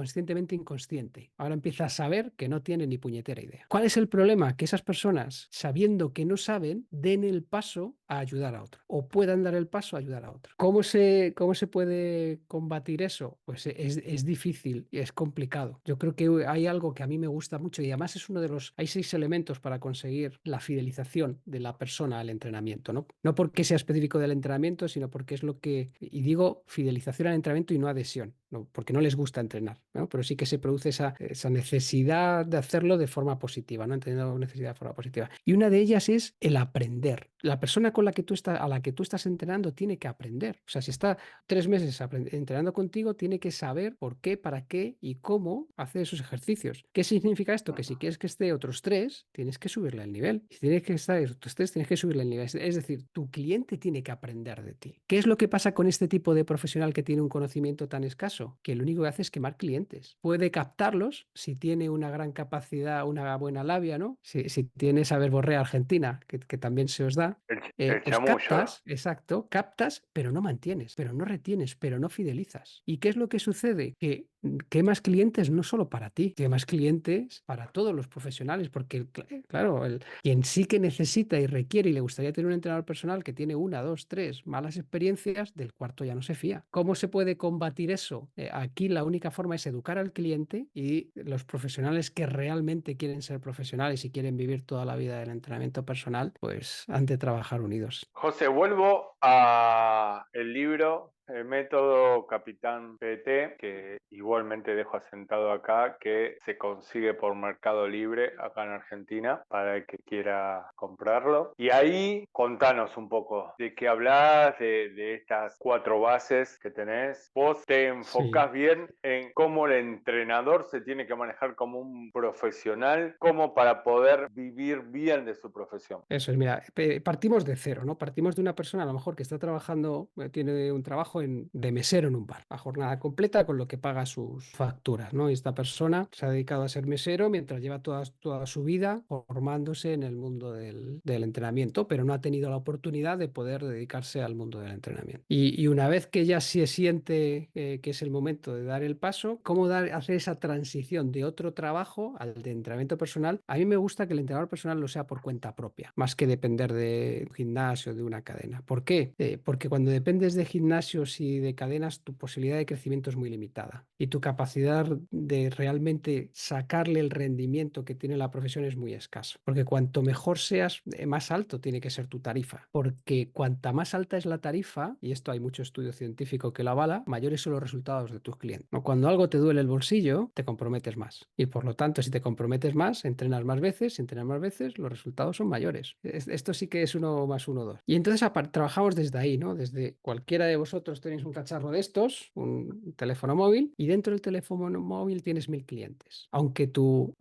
inconsciente. Ahora empieza a saber que no tiene ni puñetera idea. ¿Cuál es el problema? Que esas personas, sabiendo que no saben, den el paso a ayudar a otro o puedan dar el paso a ayudar a otro. Cómo se puede combatir eso? Pues es difícil y es complicado. Yo creo que hay algo que a mí me gusta mucho y además es uno de los... Hay 6 elementos para conseguir la fidelización de la persona al entrenamiento, ¿no? No porque sea específico del entrenamiento, sino porque es lo que... Y digo fidelización al entrenamiento y no adhesión, ¿no? Porque no les gusta entrenar, ¿no? Pero sí que se produce esa necesidad de hacerlo de forma positiva, ¿no? Entendiendo necesidad de forma positiva. Y una de ellas es el aprender. La persona con la que tú estás, a la que tú estás entrenando tiene que aprender. O sea, si está 3 meses entrenando contigo, tiene que saber por qué, para qué y cómo hacer esos ejercicios. ¿Qué significa esto? Que si quieres que esté otros 3, tienes que subirle el nivel. Si tienes que estar otros 3, tienes que subirle el nivel. Es decir, tu cliente tiene que aprender de ti. ¿Qué es lo que pasa con este tipo de profesional que tiene un conocimiento tan escaso? Que lo único que hace es quemar clientes. Puede captarlos si tiene una gran capacidad, una buena labia, ¿no? Si tiene esa verborrea argentina, que también se os da, El pues chamullo. captas, exacto, captas, pero no mantienes, pero no retienes, pero no fidelizas. ¿Y qué es lo que sucede? Que quemas clientes no solo para ti, quemas clientes para todos los profesionales, porque claro, quien sí que necesita y requiere y le gustaría tener un entrenador personal que tiene 1, 2, 3 malas experiencias, del cuarto ya no se fía. ¿Cómo se puede combatir eso? Aquí la única forma es educar al cliente y los profesionales que realmente quieren ser profesionales y quieren vivir toda la vida del entrenamiento personal, pues han de trabajar unidos. José, vuelvo a el libro, el método Capitán PT, que igualmente dejo asentado acá, que se consigue por Mercado Libre acá en Argentina para el que quiera comprarlo. Y ahí contanos un poco de qué hablas, de estas 4 bases que tenés. Vos te Sí. enfocás bien en cómo el entrenador se tiene que manejar como un profesional, como para poder vivir bien de su profesión. Eso es, mira, partimos de cero, ¿no? Partimos de una persona a lo mejor que está trabajando, tiene un trabajo de mesero en un bar, a jornada completa con lo que paga sus facturas, ¿no? Y esta persona se ha dedicado a ser mesero mientras lleva toda su vida formándose en el mundo del entrenamiento, pero no ha tenido la oportunidad de poder dedicarse al mundo del entrenamiento. Y una vez que ya se siente que es el momento de dar el paso, ¿cómo hacer esa transición de otro trabajo al de entrenamiento personal? A mí me gusta que el entrenador personal lo sea por cuenta propia más que depender de un gimnasio, de una cadena. ¿Por qué? Porque cuando dependes de gimnasios si de cadenas, tu posibilidad de crecimiento es muy limitada y tu capacidad de realmente sacarle el rendimiento que tiene la profesión es muy escaso. Porque cuanto mejor seas, más alto tiene que ser tu tarifa. Porque cuanta más alta es la tarifa, y esto hay mucho estudio científico que lo avala, mayores son los resultados de tus clientes. ¿No? Cuando algo te duele el bolsillo, te comprometes más. Y por lo tanto, si te comprometes más, entrenas más veces, si entrenas más veces, los resultados son mayores. Esto sí que es uno más uno, dos. Y entonces trabajamos desde ahí, ¿no? Desde cualquiera de vosotros tenéis un cacharro de estos, un teléfono móvil, y dentro del teléfono móvil tienes 1000 clientes. Aunque tu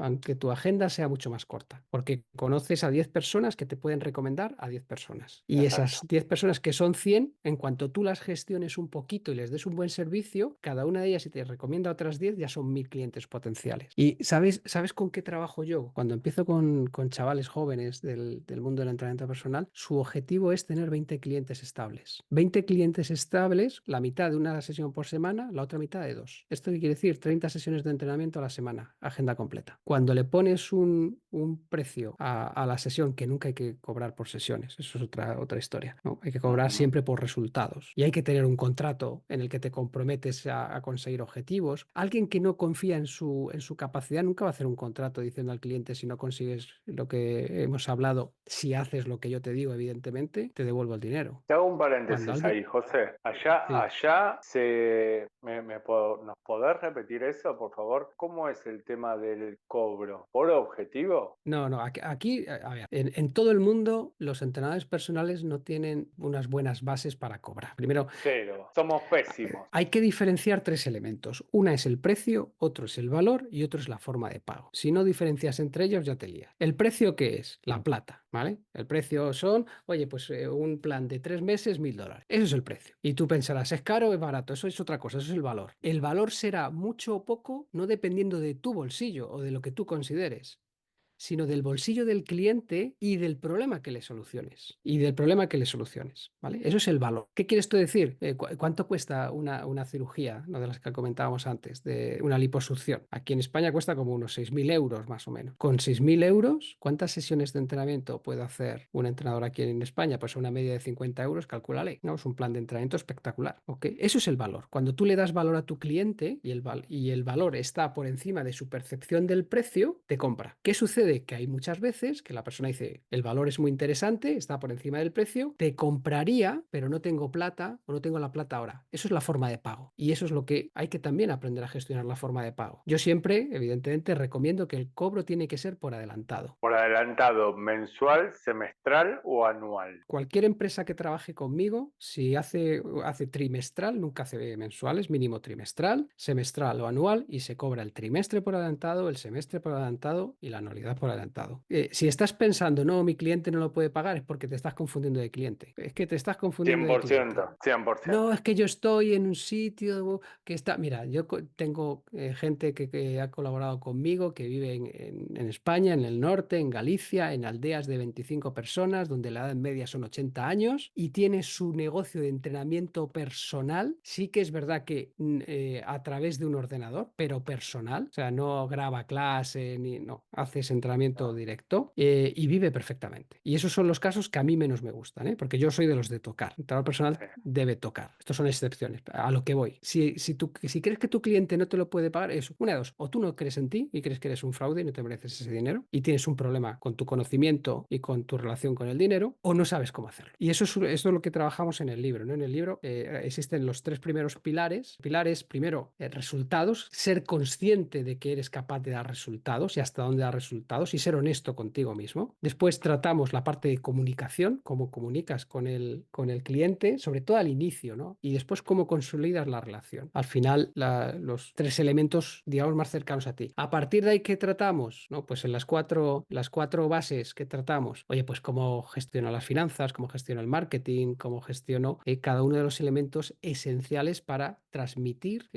agenda sea mucho más corta, porque conoces a 10 personas que te pueden recomendar a 10 personas. Y Exacto. esas 10 personas que son 100, en cuanto tú las gestiones un poquito y les des un buen servicio, cada una de ellas, si te recomienda otras 10, ya son 1000 clientes potenciales. ¿Y sabes con qué trabajo yo? Cuando empiezo con chavales jóvenes del mundo del entrenamiento personal, su objetivo es tener 20 clientes estables. 20 clientes estables, la mitad de una sesión por semana, la otra mitad de dos. ¿Esto qué quiere decir? 30 sesiones de entrenamiento a la semana, agenda completa. Cuando le pones un precio a la sesión, que nunca hay que cobrar por sesiones, eso es otra historia, ¿no? Hay que cobrar Ujú. siempre por resultados y hay que tener un contrato en el que te comprometes a conseguir objetivos. Alguien que no confía en su capacidad nunca va a hacer un contrato diciendo al cliente: si no consigues lo que hemos hablado, si haces lo que yo te digo, evidentemente, te devuelvo el dinero. Te hago un Cuando paréntesis alguien... ahí, José. Allá, Sí. allá ¿nos podés repetir eso, por favor? ¿Cómo es el tema del cobro? ¿Por objetivo? No, no, aquí, a ver, en todo el mundo los entrenadores personales no tienen unas buenas bases para cobrar. Primero, Cero. Somos pésimos. hay que diferenciar tres elementos. Una es el precio, otro es el valor y otro es la forma de pago. Si no diferencias entre ellos, ya te lías. ¿El precio qué es? La plata, ¿vale? El precio son, oye, pues un plan de 3 meses, $1000. Eso es el precio. Y tú pensarás, ¿es caro o es barato? Eso es otra cosa, eso es el valor. El valor será mucho o poco, no dependiendo de tu bolsillo o de lo que tú consideres, sino del bolsillo del cliente y del problema que le soluciones. Y del problema que le soluciones, ¿vale? Eso es el valor. ¿Qué quieres tú decir? ¿Cuánto cuesta una cirugía, no de las que comentábamos antes, de una liposucción? Aquí en España cuesta como unos 6000 euros más o menos. Con 6000 euros, ¿cuántas sesiones de entrenamiento puede hacer un entrenador aquí en España? Pues una media de 50 euros, calcúlale, ¿no? Es un plan de entrenamiento espectacular, ¿ok? Eso es el valor. Cuando tú le das valor a tu cliente y el valor está por encima de su percepción del precio, te compra. ¿Qué sucede? Que hay muchas veces que la persona dice: el valor es muy interesante, está por encima del precio, te compraría, pero no tengo plata o no tengo la plata ahora. Eso es la forma de pago. Y eso es lo que hay que también aprender a gestionar, la forma de pago. Yo siempre, evidentemente, recomiendo que el cobro tiene que ser por adelantado. ¿Por adelantado mensual, semestral o anual? Cualquier empresa que trabaje conmigo, si hace trimestral, nunca hace mensuales, mínimo trimestral, semestral o anual, y se cobra el trimestre por adelantado, el semestre por adelantado y la anualidad por adelantado. Si estás pensando: no, mi cliente no lo puede pagar, es porque te estás confundiendo de cliente. Es que te estás confundiendo de cliente. 100%, 100%. No, es que yo estoy en un sitio que está... Mira, yo tengo gente que ha colaborado conmigo, que vive en España, en el norte, en Galicia, en aldeas de 25 personas, donde la edad media son 80 años, y tiene su negocio de entrenamiento personal. Sí que es verdad que a través de un ordenador, pero personal. O sea, no graba clase, ni... No, hace ese entrenamiento No, directo, y vive perfectamente. Y esos son los casos que a mí menos me gustan, ¿eh? Porque yo soy de los de tocar. El entrenador personal sí. debe tocar. Estos son excepciones. A lo que voy. Si crees que tu cliente no te lo puede pagar, es una de dos: o tú no crees en ti y crees que eres un fraude y no te mereces ese dinero y tienes un problema con tu conocimiento y con tu relación con el dinero, o no sabes cómo hacerlo. Y eso es lo que trabajamos en el libro, ¿no? En el libro existen los tres primeros pilares. Pilares, primero, resultados, ser consciente de que eres capaz de dar resultados y hasta dónde dar resultados y ser honesto contigo mismo. Después tratamos la parte de comunicación, cómo comunicas con el cliente, sobre todo al inicio, ¿no? Y después cómo consolidas la relación. Al final, los tres elementos, digamos, más cercanos a ti. A partir de ahí, ¿qué tratamos? ¿No? Pues en las cuatro bases que tratamos, oye, pues cómo gestiono las finanzas, cómo gestiono el marketing, cómo gestiono cada uno de los elementos esenciales para transmitir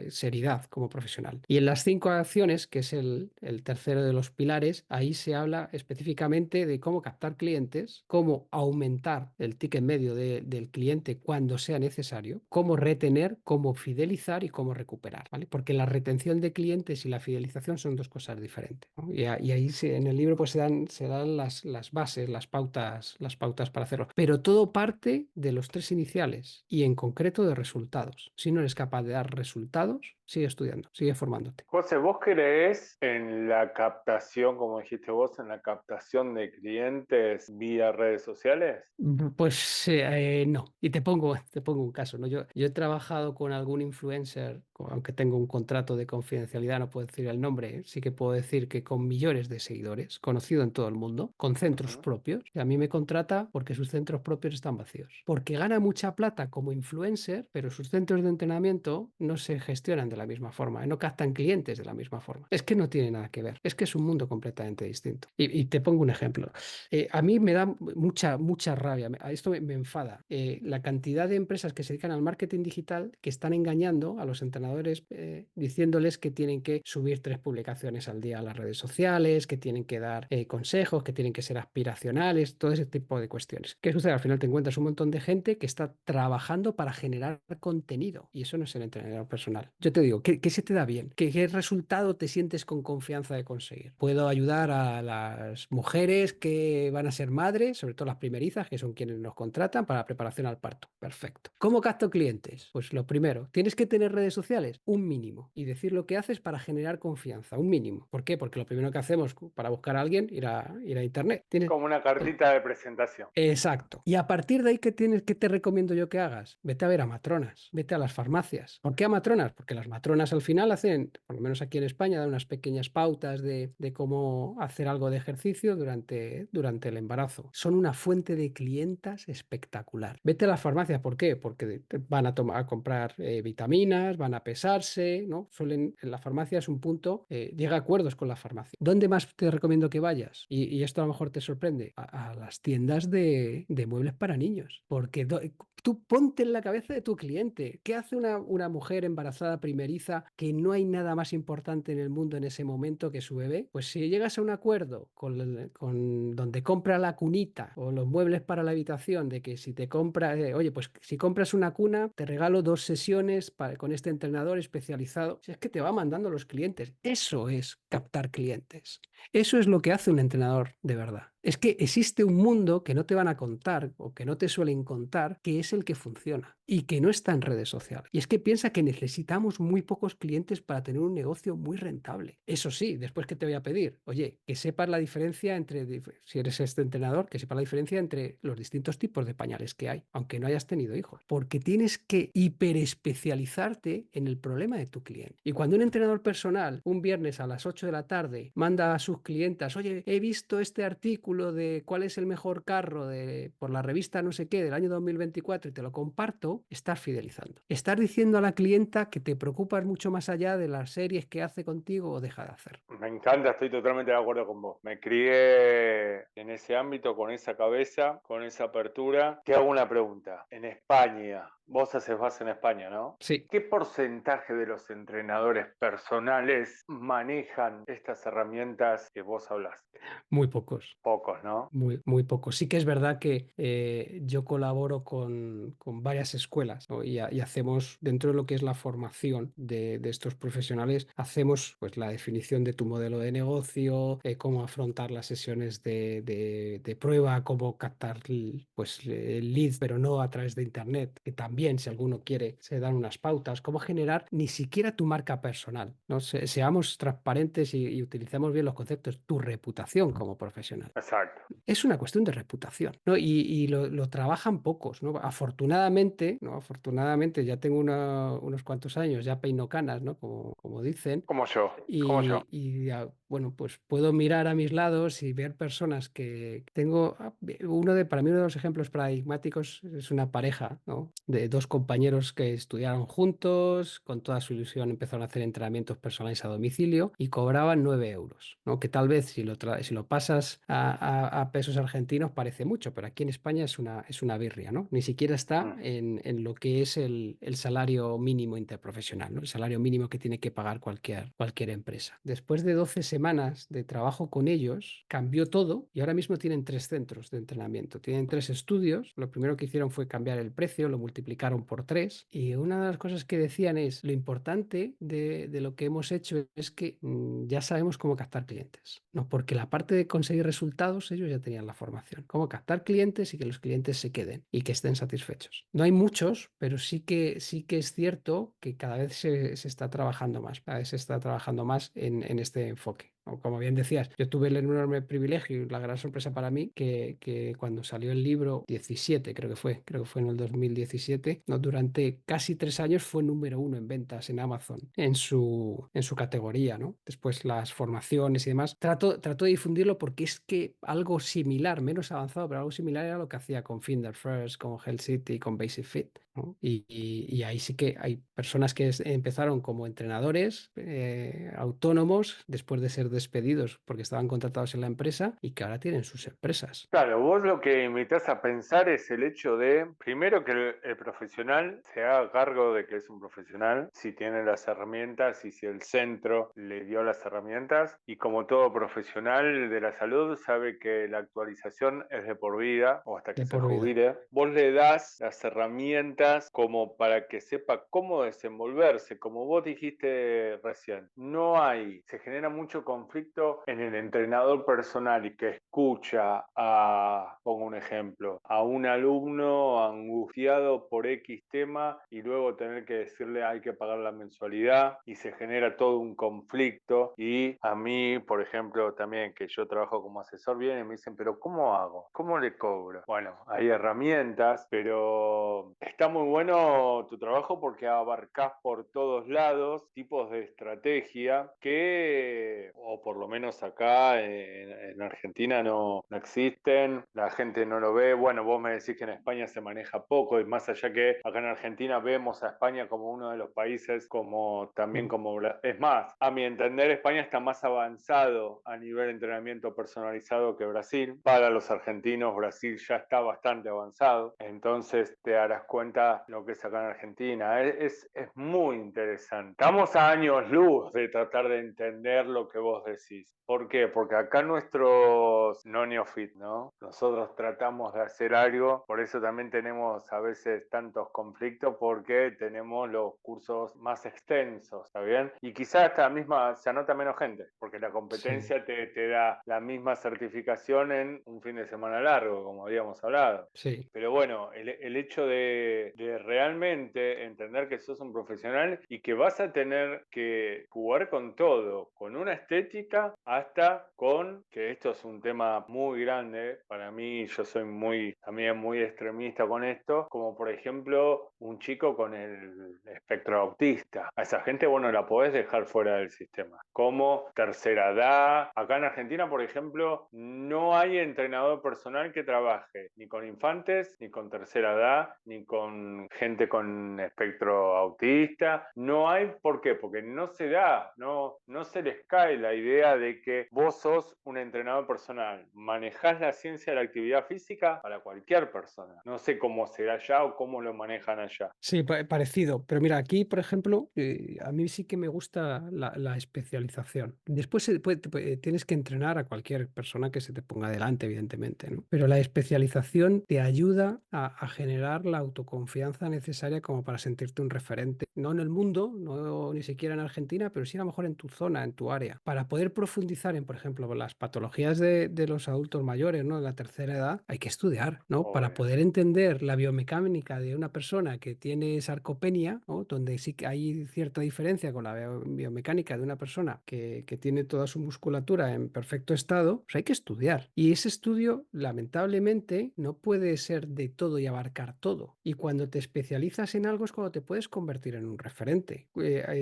seriedad como profesional. Y en las 5 acciones, que es el tercero de los pilares, ahí se habla específicamente de cómo captar clientes, cómo aumentar el ticket medio del cliente cuando sea necesario, cómo retener, cómo fidelizar y cómo recuperar, ¿vale? Porque la retención de clientes y la fidelización son dos cosas diferentes, ¿no? Y ahí en el libro pues se dan las bases, las pautas para hacerlo. Pero todo parte de los tres iniciales y en concreto de resultados. Si no eres capaz de dar resultados, sigue estudiando, sigue formándote. José, ¿vos creés en la captación, como dijiste vos, en la captación de clientes vía redes sociales? Pues no, y te pongo un caso, ¿no? Yo he trabajado con algún influencer, aunque tengo un contrato de confidencialidad, no puedo decir el nombre, sí que puedo decir que con millones de seguidores, conocido en todo el mundo, con centros Ujú. propios, y a mí me contrata porque sus centros propios están vacíos, porque gana mucha plata como influencer, pero sus centros de entrenamiento no se gestionan de la misma forma, no captan clientes de la misma forma. Es que no tiene nada que ver, es que es un mundo completamente distinto. Y te pongo un ejemplo. A mí me da mucha rabia, a esto me enfada, la cantidad de empresas que se dedican al marketing digital que están engañando a los entrenadores diciéndoles que tienen que subir 3 publicaciones al día a las redes sociales, que tienen que dar consejos, que tienen que ser aspiracionales, todo ese tipo de cuestiones. ¿Qué sucede? Al final te encuentras un montón de gente que está trabajando para generar contenido y eso no es el entrenador personal. Yo te digo, ¿qué se te da bien? ¿Qué resultado te sientes con confianza de conseguir? Puedo ayudar a las mujeres que van a ser madres, sobre todo las primerizas, que son quienes nos contratan para la preparación al parto. Perfecto. ¿Cómo capto clientes? Pues lo primero, tienes que tener redes sociales, un mínimo, y decir lo que haces para generar confianza, un mínimo. ¿Por qué? Porque lo primero que hacemos para buscar a alguien, ir a internet. Tienes, Como una cartita de presentación. Exacto. Y a partir de ahí, ¿qué te recomiendo yo que hagas? Vete a ver a matronas, vete a las farmacias. ¿Por qué a matronas? Porque las matronas al final hacen, por lo menos aquí en España, dan unas pequeñas pautas de cómo hacer algo de ejercicio durante el embarazo. Son una fuente de clientas espectacular. Vete a las farmacias, ¿por qué? Porque van a comprar vitaminas, van a pesarse, ¿no? En la farmacia es un punto, llega a acuerdos con la farmacia. ¿Dónde más te recomiendo que vayas? Y esto a lo mejor te sorprende, a las tiendas de muebles para niños, porque tú ponte en la cabeza de tu cliente. ¿Qué hace una mujer embarazada primeriza que no hay nada más importante en el mundo en ese momento que su bebé? Pues si llegas a un acuerdo con donde compra la cunita o los muebles para la habitación, de que si te compra, oye, pues si compras una cuna, te regalo 2 sesiones con este entrenador especializado. Si es que te va mandando los clientes. Eso es captar clientes. Eso es lo que hace un entrenador de verdad. Es que existe un mundo que no te van a contar o que no te suelen contar, que es el que funciona y que no está en redes sociales. Y es que piensa que necesitamos muy pocos clientes para tener un negocio muy rentable. Eso sí, después que te voy a pedir, oye, que sepas la diferencia si eres este entrenador, que sepas la diferencia entre los distintos tipos de pañales que hay, aunque no hayas tenido hijos, porque tienes que hiperespecializarte en el problema de tu cliente. Y cuando un entrenador personal, un viernes a las 8 de la tarde, manda a sus clientas, oye, he visto este artículo de cuál es el mejor carro por la revista no sé qué del año 2024 y te lo comparto, estás fidelizando. Estás diciendo a la clienta que te preocupas mucho más allá de las series que hace contigo o deja de hacer. Me encanta, estoy totalmente de acuerdo con vos. Me crié en ese ámbito, con esa cabeza, con esa apertura. Te hago una pregunta. En España, vos haces base en España, ¿no? Sí. ¿Qué porcentaje de los entrenadores personales manejan estas herramientas que vos hablaste? Muy pocos. Pocos, ¿no? Muy poco. Sí que es verdad que yo colaboro con varias escuelas, ¿no? Y hacemos, dentro de lo que es la formación de estos profesionales, hacemos pues la definición de tu modelo de negocio, cómo afrontar las sesiones de prueba, cómo captar pues, el lead, pero no a través de Internet, que también, si alguno quiere, se dan unas pautas, cómo generar ni siquiera tu marca personal, ¿no? Seamos transparentes y utilicemos bien los conceptos, tu reputación como profesional. Exacto. Es una cuestión de reputación, ¿no? Y lo trabajan pocos, ¿no? Afortunadamente, ¿no? Afortunadamente ya tengo unos cuantos años, ya peino canas, ¿no? Como dicen. Como yo, como yo. Bueno, pues puedo mirar a mis lados y ver personas que tengo. Para mí uno de los ejemplos paradigmáticos es una pareja, ¿no? De dos compañeros que estudiaron juntos, con toda su ilusión empezaron a hacer entrenamientos personales a domicilio y cobraban 9 euros, ¿no? Que tal vez si lo pasas a pesos argentinos parece mucho, pero aquí en España es una birria, ¿no? Ni siquiera está Mm. en lo que es el salario mínimo interprofesional, ¿no? El salario mínimo que tiene que pagar cualquier empresa. Después de 12 semanas de trabajo con ellos, cambió todo y ahora mismo tienen 3 centros de entrenamiento. Tienen 3 estudios. Lo primero que hicieron fue cambiar el precio, lo multiplicaron por 3. Y una de las cosas que decían es, lo importante de lo que hemos hecho es que ya sabemos cómo captar clientes, ¿no? Porque la parte de conseguir resultados, ellos ya tenían la formación. Cómo captar clientes y que los clientes se queden y que estén satisfechos. No hay muchos, pero sí que es cierto que cada vez se está trabajando más, cada vez se está trabajando más en este enfoque. O como bien decías, yo tuve el enorme privilegio y la gran sorpresa para mí que cuando salió el libro 17, creo que fue en el 2017, ¿no? Durante casi 3 años fue número uno en ventas en Amazon, en su categoría, ¿no? Después las formaciones y demás. Trato de difundirlo porque es que algo similar, menos avanzado, pero algo similar era lo que hacía con Finder First, con Hell City, con Basic Fit, ¿no? Y ahí sí que hay personas que empezaron como entrenadores autónomos después de ser despedidos porque estaban contratados en la empresa y que ahora tienen sus empresas. Claro, vos lo que invitas a pensar es el hecho de, primero, que el profesional se haga cargo de que es un profesional, si tiene las herramientas y si el centro le dio las herramientas. Y como todo profesional de la salud, sabe que la actualización es de por vida o hasta que De se por vida. jubile. Vos le das las herramientas como para que sepa cómo desenvolverse, como vos dijiste recién. Se genera mucho conflicto en el entrenador personal y que escucha pongo un ejemplo, a un alumno angustiado por X tema y luego tener que decirle hay que pagar la mensualidad y se genera todo un conflicto. Y a mí, por ejemplo, también que yo trabajo como asesor, vienen y me dicen, pero ¿cómo hago? ¿Cómo le cobro? Bueno, hay herramientas, pero está muy bueno tu trabajo porque abarcás por todos lados tipos de estrategia que, o por lo menos acá en Argentina no existen, la gente no lo ve. Bueno, vos me decís que en España se maneja poco y más allá que acá en Argentina vemos a España como uno de los países como también Mm. como es más, a mi entender España está más avanzado a nivel de entrenamiento personalizado que Brasil. Para los argentinos Brasil ya está bastante avanzado, entonces te darás cuenta lo que es acá en Argentina. Es muy interesante. Estamos a años luz de tratar de entender lo que vos decís. ¿Por qué? Porque acá nuestros no neofit, ¿no? Nosotros tratamos de hacer algo, por eso también tenemos a veces tantos conflictos porque tenemos los cursos más extensos, ¿está bien? Y quizás esta misma se anota menos gente, porque la Sí, competencia te da la misma certificación en un fin de semana largo, como habíamos hablado. sí. Pero bueno, el hecho de realmente entender que sos un profesional y que vas a tener que jugar con todo, con una estética hasta con, que esto es un tema muy grande, para mí yo soy también muy extremista con esto, como por ejemplo un chico con el espectro autista. A esa gente vos no la podés dejar fuera del sistema. Como tercera edad, acá en Argentina por ejemplo no hay entrenador personal que trabaje ni con infantes, ni con tercera edad, ni con gente con espectro autista. No hay, ¿por qué? Porque no se da, no se les cae la idea de que vos sos un entrenador personal, manejás la ciencia de la actividad física para cualquier persona. No sé cómo será allá o cómo lo manejan allá. Sí, parecido. Pero mira, aquí, por ejemplo, a mí sí que me gusta la especialización. Después tienes que entrenar a cualquier persona que se te ponga delante, evidentemente, ¿no? Pero la especialización te ayuda a generar la autoconfianza necesaria como para sentirte un referente. No en el mundo, no ni siquiera en Argentina, pero sí a lo mejor en tu zona, en tu área. Para poder profundizar en, por ejemplo, las patologías de los adultos mayores, ¿no? De la tercera edad, hay que estudiar, ¿no? Para Obvio. poder entender la biomecánica de una persona que tiene sarcopenia, ¿no? Donde sí que hay cierta diferencia con la biomecánica de una persona que tiene toda su musculatura en perfecto estado, pues hay que estudiar. Y ese estudio, lamentablemente, no puede ser de todo y abarcar todo. Y cuando te especializas en algo es cuando te puedes convertir en un referente.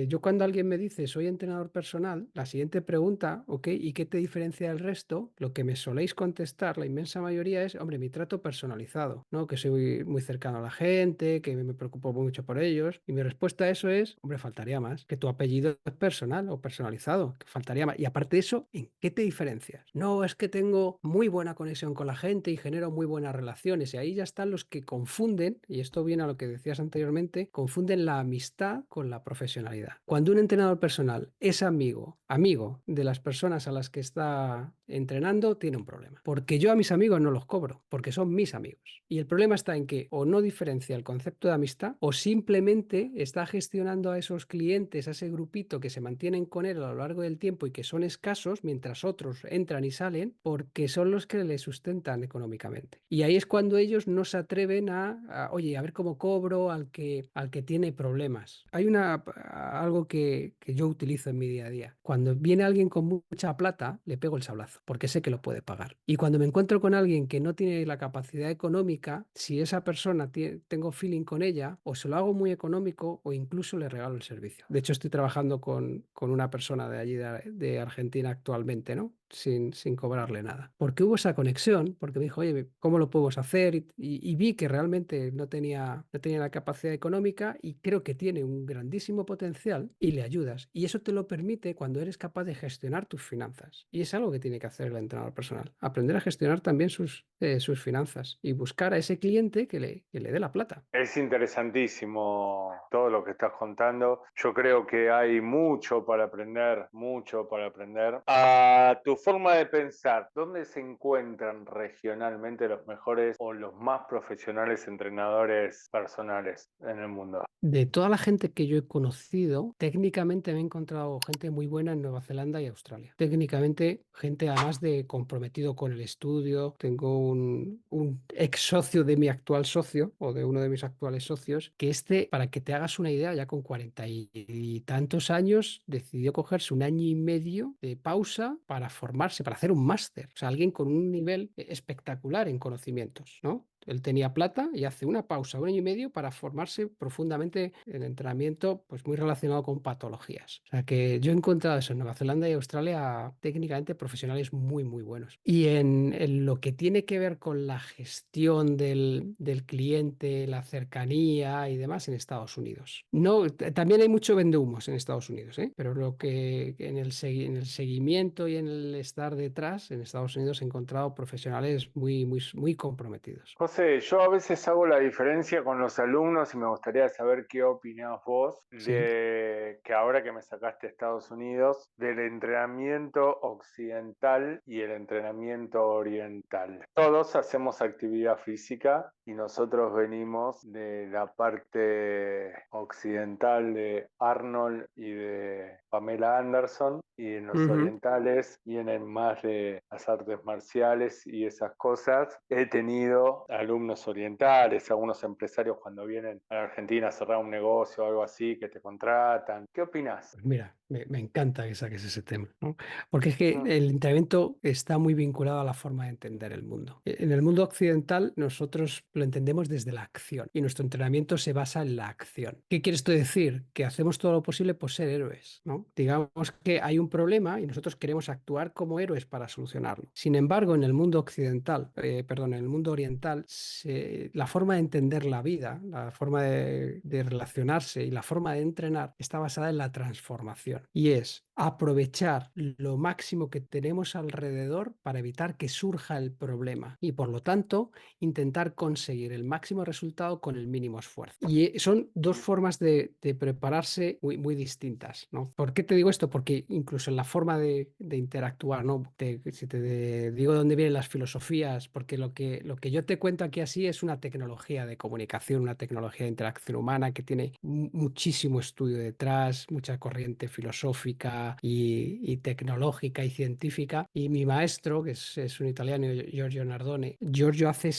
Yo cuando alguien me dice soy entrenador personal, la siguiente pregunta, ok, ¿y qué te diferencia del resto? Lo que me soléis contestar, la inmensa mayoría es, hombre, mi trato personalizado, ¿no? Que soy muy cercano a la gente, que me preocupo mucho por ellos. Y mi respuesta a eso es, hombre, faltaría más, que tu apellido es personal o personalizado, que faltaría más. Y aparte de eso, ¿en qué te diferencias? No, es que tengo muy buena conexión con la gente y genero muy buenas relaciones. Y ahí ya están los que confunden, y esto viene a lo que decías anteriormente, confunden la amistad con la profesionalidad. Cuando un entrenador personal es amigo de las personas a las que está entrenando, tiene un problema. Porque yo a mis amigos no los cobro, porque son mis amigos. Y el problema está en que o no diferencia el concepto de amistad o simplemente está gestionando a esos clientes, a ese grupito que se mantienen con él a lo largo del tiempo y que son escasos, mientras otros entran y salen, porque son los que le sustentan económicamente. Y ahí es cuando ellos no se atreven oye, a ver cómo cobro al que tiene problemas. Hay algo que yo utilizo en mi día a día. Cuando viene alguien con mucha plata, le pego el sablazo, porque sé que lo puede pagar. Y cuando me encuentro con alguien que no tiene la capacidad económica, si esa persona tengo feeling con ella, o se lo hago muy económico o incluso le regalo el servicio. De hecho, estoy trabajando con una persona de allí de Argentina actualmente, ¿no? Sin cobrarle nada. Porque hubo esa conexión, porque me dijo, oye, ¿cómo lo podemos hacer? Y vi que realmente no tenía la capacidad económica y creo que tiene un grandísimo potencial y le ayudas. Y eso te lo permite cuando eres capaz de gestionar tus finanzas. Y es algo que tiene que hacer el entrenador personal. Aprender a gestionar también sus finanzas y buscar a ese cliente que le dé la plata. Es interesantísimo todo lo que estás contando. Yo creo que hay mucho para aprender, mucho para aprender. A tu forma de pensar, ¿dónde se encuentran regionalmente los mejores o los más profesionales entrenadores personales en el mundo? De toda la gente que yo he conocido, técnicamente me he encontrado gente muy buena en Nueva Zelanda y Australia. Técnicamente, gente además de comprometido con el estudio. Tengo un ex socio de mi actual socio o de uno de mis actuales socios, que para que te hagas una idea, ya con 40 y tantos años, decidió cogerse un año y medio de pausa para formarse, para hacer un máster. O sea, alguien con un nivel espectacular en conocimientos, ¿no? Él tenía plata y hace una pausa, un año y medio, para formarse profundamente en entrenamiento, pues muy relacionado con patologías. O sea que yo he encontrado eso en Nueva Zelanda y Australia, técnicamente profesionales muy, muy buenos. Y en lo que tiene que ver con la gestión del cliente, la cercanía y demás en Estados Unidos. No, también hay mucho vendehumos en Estados Unidos, ¿eh? Pero lo que en el seguimiento y en el estar detrás, en Estados Unidos he encontrado profesionales muy, muy, muy comprometidos. José, yo a veces hago la diferencia con los alumnos y me gustaría saber qué opinás vos Sí. de que ahora que me sacaste a Estados Unidos, del entrenamiento occidental y el entrenamiento oriental. Todos hacemos actividad física y nosotros venimos de la parte occidental de Arnold y de Pamela Anderson, y en los Ujú. orientales vienen más de las artes marciales y esas cosas. He tenido alumnos orientales, algunos empresarios cuando vienen a la Argentina a cerrar un negocio o algo así que te contratan. ¿Qué opinás? Pues mira, me encanta que saques ese tema, ¿no? Porque es que Mm. el entrenamiento está muy vinculado a la forma de entender el mundo. En el mundo occidental nosotros lo entendemos desde la acción y nuestro entrenamiento se basa en la acción. ¿Qué quiere esto decir? Que hacemos todo lo posible por ser héroes, ¿no? Digamos que hay un problema y nosotros queremos actuar como héroes para solucionarlo. Sin embargo, en el mundo occidental, perdón, en el mundo oriental, la forma de entender la vida, la forma de relacionarse y la forma de entrenar está basada en la transformación. Y es aprovechar lo máximo que tenemos alrededor para evitar que surja el problema y por lo tanto intentar conseguir el máximo resultado con el mínimo esfuerzo. Y son dos formas de prepararse muy, muy distintas, ¿no? ¿Por qué te digo esto? Porque incluso en la forma de interactuar, ¿no? Si te digo dónde vienen las filosofías, porque lo que yo te cuento aquí así es una tecnología de comunicación, una tecnología de interacción humana que tiene muchísimo estudio detrás, mucha corriente filosófica y tecnológica y científica. Y mi maestro, que es un italiano, Giorgio Nardone, Giorgio hace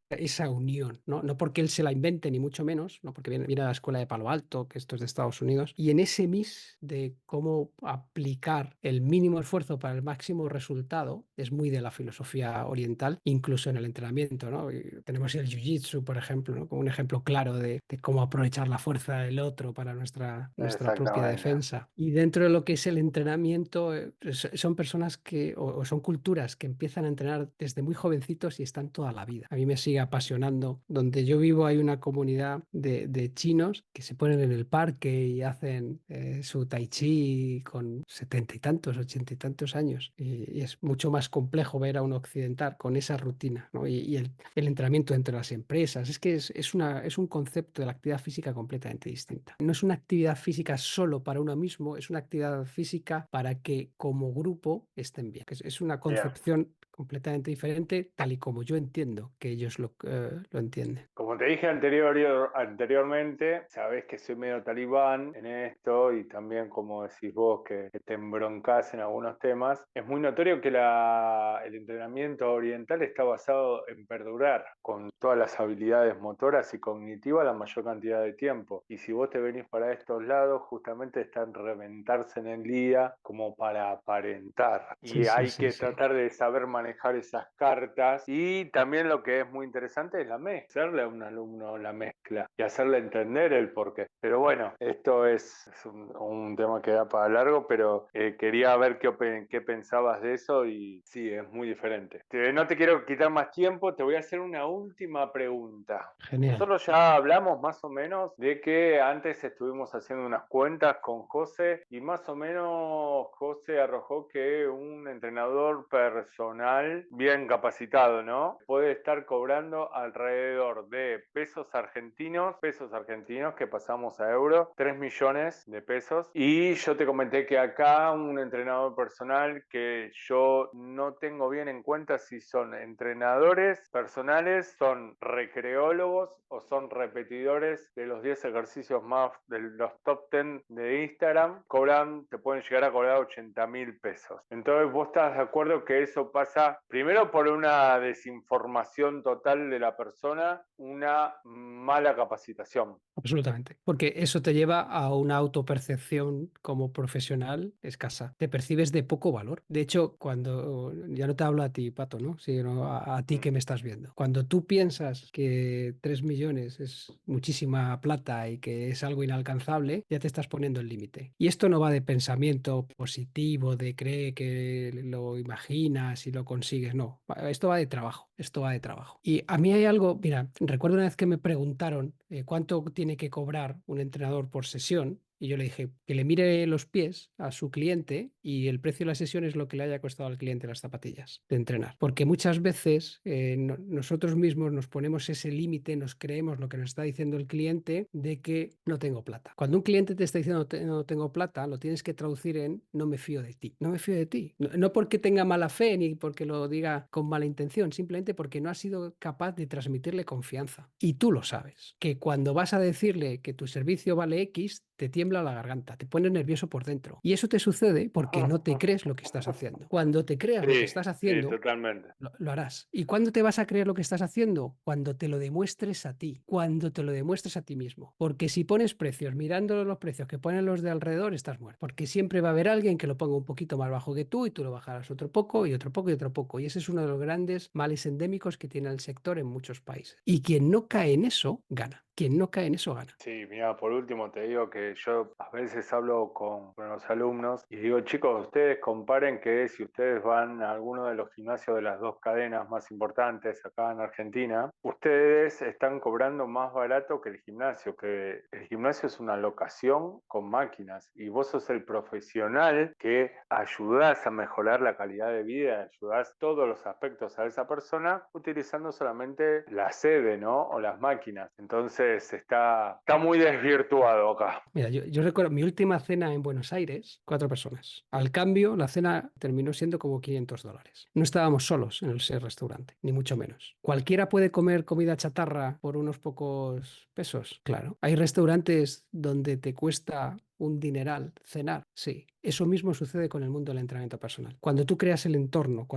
esa unión, ¿no? No porque él se la invente, ni mucho menos, ¿no? Porque viene de la escuela de Palo Alto, que esto es de Estados Unidos, y en ese mix de cómo aplicar el mínimo esfuerzo para el máximo resultado, es muy de la filosofía oriental, incluso en el entrenamiento, ¿no? Y tenemos el Jiu-Jitsu, por ejemplo, ¿no? Como un ejemplo claro de cómo aprovechar la fuerza del otro para nuestra propia Exactamente. defensa. Y dentro de lo que es el entrenamiento, son personas o son culturas que empiezan a entrenar desde muy jovencitos y están toda la vida. A mí me sigue apasionando. Donde yo vivo hay una comunidad de chinos que se ponen en el parque y hacen su tai chi con 70 y tantos, 80 y tantos años. Y es mucho más complejo ver a un occidental con esa rutina, ¿no? Y el entrenamiento entre las empresas. Es que es un concepto de la actividad física completamente distinta. No es una actividad física solo para uno mismo, es una actividad física para que como grupo estén bien. Es una Bien. concepción completamente diferente, tal y como yo entiendo que ellos lo entienden. Como te dije anteriormente, sabes que soy medio talibán en esto y también como decís vos que te embroncás en algunos temas. Es muy notorio que el entrenamiento oriental está basado en perdurar con todas las habilidades motoras y cognitivas la mayor cantidad de tiempo. Y si vos te venís para estos lados, justamente está en reventarse en el día como para aparentar. Sí, Y sí, hay sí, que sí. tratar de saber manejar esas cartas. Y también lo que es muy interesante es la mezcla, hacerle a un alumno la mezcla y hacerle entender el porqué. Pero bueno, esto es un tema que da para largo, pero quería ver qué pensabas de eso y sí, es muy diferente. No te quiero quitar más tiempo, te voy a hacer una última pregunta. Genial. Nosotros ya hablamos más o menos de que antes estuvimos haciendo unas cuentas con José y más o menos José arrojó que un entrenador personal bien capacitado, ¿no? Puede estar cobrando alrededor de pesos argentinos que pasamos a euros, 3 millones de pesos. Y yo te comenté que acá un entrenador personal que yo no tengo bien en cuenta si son entrenadores personales, son recreólogos o son repetidores de los 10 ejercicios más de los top 10 de Instagram, te pueden llegar a cobrar 80.000 pesos. Entonces vos estás de acuerdo que eso pasa primero por una desinformación total de la persona, una mala capacitación. Absolutamente. Porque eso te lleva a una autopercepción como profesional escasa. Te percibes de poco valor. De hecho, cuando, ya no te hablo a ti, Pato, ¿no? Sino a ti que me estás viendo. Cuando tú piensas que 3 millones es muchísima plata y que es algo inalcanzable, ya te estás poniendo el límite. Y esto no va de pensamiento positivo, de cree que lo imaginas y lo consigues. No, esto va de trabajo. Esto va de trabajo. Y a mí hay algo, mira, recuerdo una vez que me preguntaron cuánto tiene que cobrar un entrenador por sesión. Y yo le dije que le mire los pies a su cliente y el precio de la sesión es lo que le haya costado al cliente las zapatillas de entrenar. Porque muchas veces nosotros mismos nos ponemos ese límite, nos creemos lo que nos está diciendo el cliente de que no tengo plata. Cuando un cliente te está diciendo no tengo plata, lo tienes que traducir en no me fío de ti. No me fío de ti. No, no porque tenga mala fe ni porque lo diga con mala intención, simplemente porque no has sido capaz de transmitirle confianza. Y tú lo sabes, que cuando vas a decirle que tu servicio vale X, te tiembla la garganta, te pone nervioso por dentro. Y eso te sucede porque no te crees lo que estás haciendo. Cuando te creas lo que Sí, estás sí, haciendo, totalmente. lo harás. ¿Y cuándo te vas a creer lo que estás haciendo? Cuando te lo demuestres a ti, cuando te lo demuestres a ti mismo. Porque si pones precios, mirando los precios que ponen los de alrededor, estás muerto. Porque siempre va a haber alguien que lo ponga un poquito más bajo que tú y tú lo bajarás otro poco y otro poco y otro poco. Y ese es uno de los grandes males endémicos que tiene el sector en muchos países. Y quien no cae en eso, gana. Quien no cae en eso, gana. Sí, mira, por último te digo que yo a veces hablo con los alumnos y digo, chicos, ustedes comparen que si ustedes van a alguno de los gimnasios de las dos cadenas más importantes acá en Argentina, ustedes están cobrando más barato que el gimnasio es una locación con máquinas y vos sos el profesional que ayudás a mejorar la calidad de vida, ayudás todos los aspectos a esa persona utilizando solamente la sede, ¿no? O las máquinas. Entonces está muy desvirtuado acá. Mira, yo recuerdo mi última cena en Buenos Aires, 4 personas. Al cambio, la cena terminó siendo como $500. No estábamos solos en ese restaurante, ni mucho menos. ¿Cualquiera puede comer comida chatarra por unos pocos pesos? Claro. Hay restaurantes donde te cuesta un dineral cenar. Sí, eso mismo sucede con el mundo del entrenamiento personal. Cuando tú creas el entorno,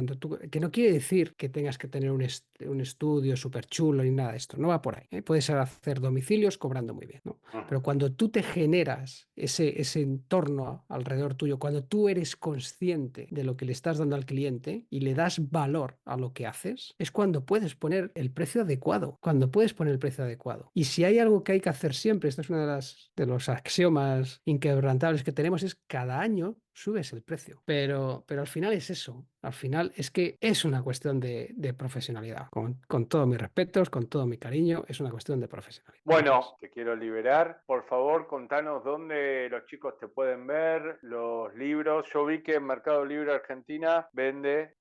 que no quiere decir que tengas que tener un estudio súper chulo ni nada de esto, no va por ahí. Puedes hacer domicilios cobrando muy bien, ¿no? Pero cuando tú te generas ese entorno alrededor tuyo, cuando tú eres consciente de lo que le estás dando al cliente y le das valor a lo que haces, es cuando puedes poner el precio adecuado, cuando puedes poner el precio adecuado. Y si hay algo que hay que hacer siempre, esto es uno de los axiomas inquebrantables que tenemos, es cada año subes el precio. Pero al final es eso. Al final es que es una cuestión de profesionalidad. Con todos mis respetos, con todo mi cariño, es una cuestión de profesionalidad. Bueno, te quiero liberar. Por favor, contanos dónde los chicos te pueden ver, los libros. Yo vi que Mercado Libre Argentina vende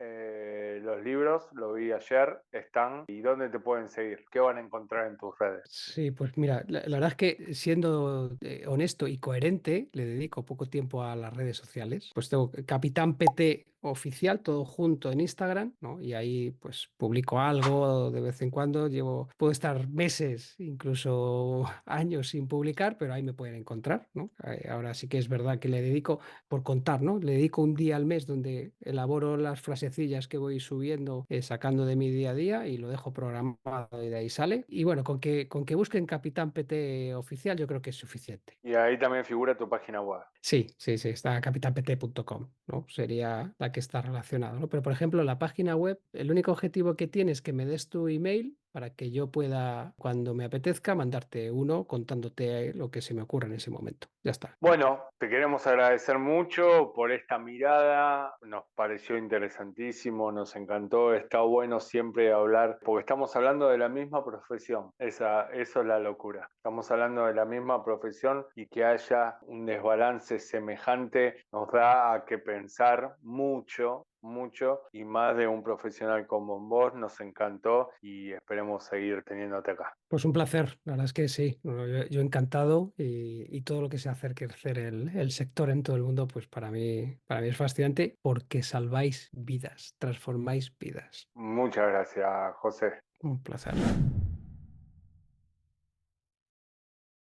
los libros, lo vi ayer, están. ¿Y dónde te pueden seguir? ¿Qué van a encontrar en tus redes? Sí, pues mira, la verdad es que siendo honesto y coherente, le dedico poco tiempo a las redes sociales. Pues tengo Capitán PT oficial, todo junto en Instagram, ¿no? Y ahí pues publico algo de vez en cuando. Puedo estar meses, incluso años sin publicar, pero ahí me pueden encontrar, ¿no? Ahora sí que es verdad que le dedico, por contar, ¿no? Le dedico un día al mes donde elaboro las frasecillas que voy subiendo, sacando de mi día a día y lo dejo programado y de ahí sale. Y bueno, con que busquen Capitán PT oficial, yo creo que es suficiente. Y ahí también figura tu página web. Sí, sí, sí, está capitanpt.com, ¿no? Sería la que está relacionada, ¿no? Pero, por ejemplo, la página web, el único objetivo que tiene es que me des tu email para que yo pueda, cuando me apetezca, mandarte uno contándote lo que se me ocurra en ese momento. Ya está. Bueno, te queremos agradecer mucho por esta mirada, nos pareció interesantísimo, nos encantó, está bueno siempre hablar, porque estamos hablando de la misma profesión, eso es la locura, estamos hablando de la misma profesión y que haya un desbalance semejante nos da a que pensar mucho, mucho y más de un profesional como vos, nos encantó y esperemos seguir teniéndote acá. Pues un placer, la verdad es que sí, no, yo encantado y todo lo que sea hacer crecer el sector en todo el mundo, pues para mí es fascinante porque salváis vidas, transformáis vidas. Muchas gracias, José. Un placer.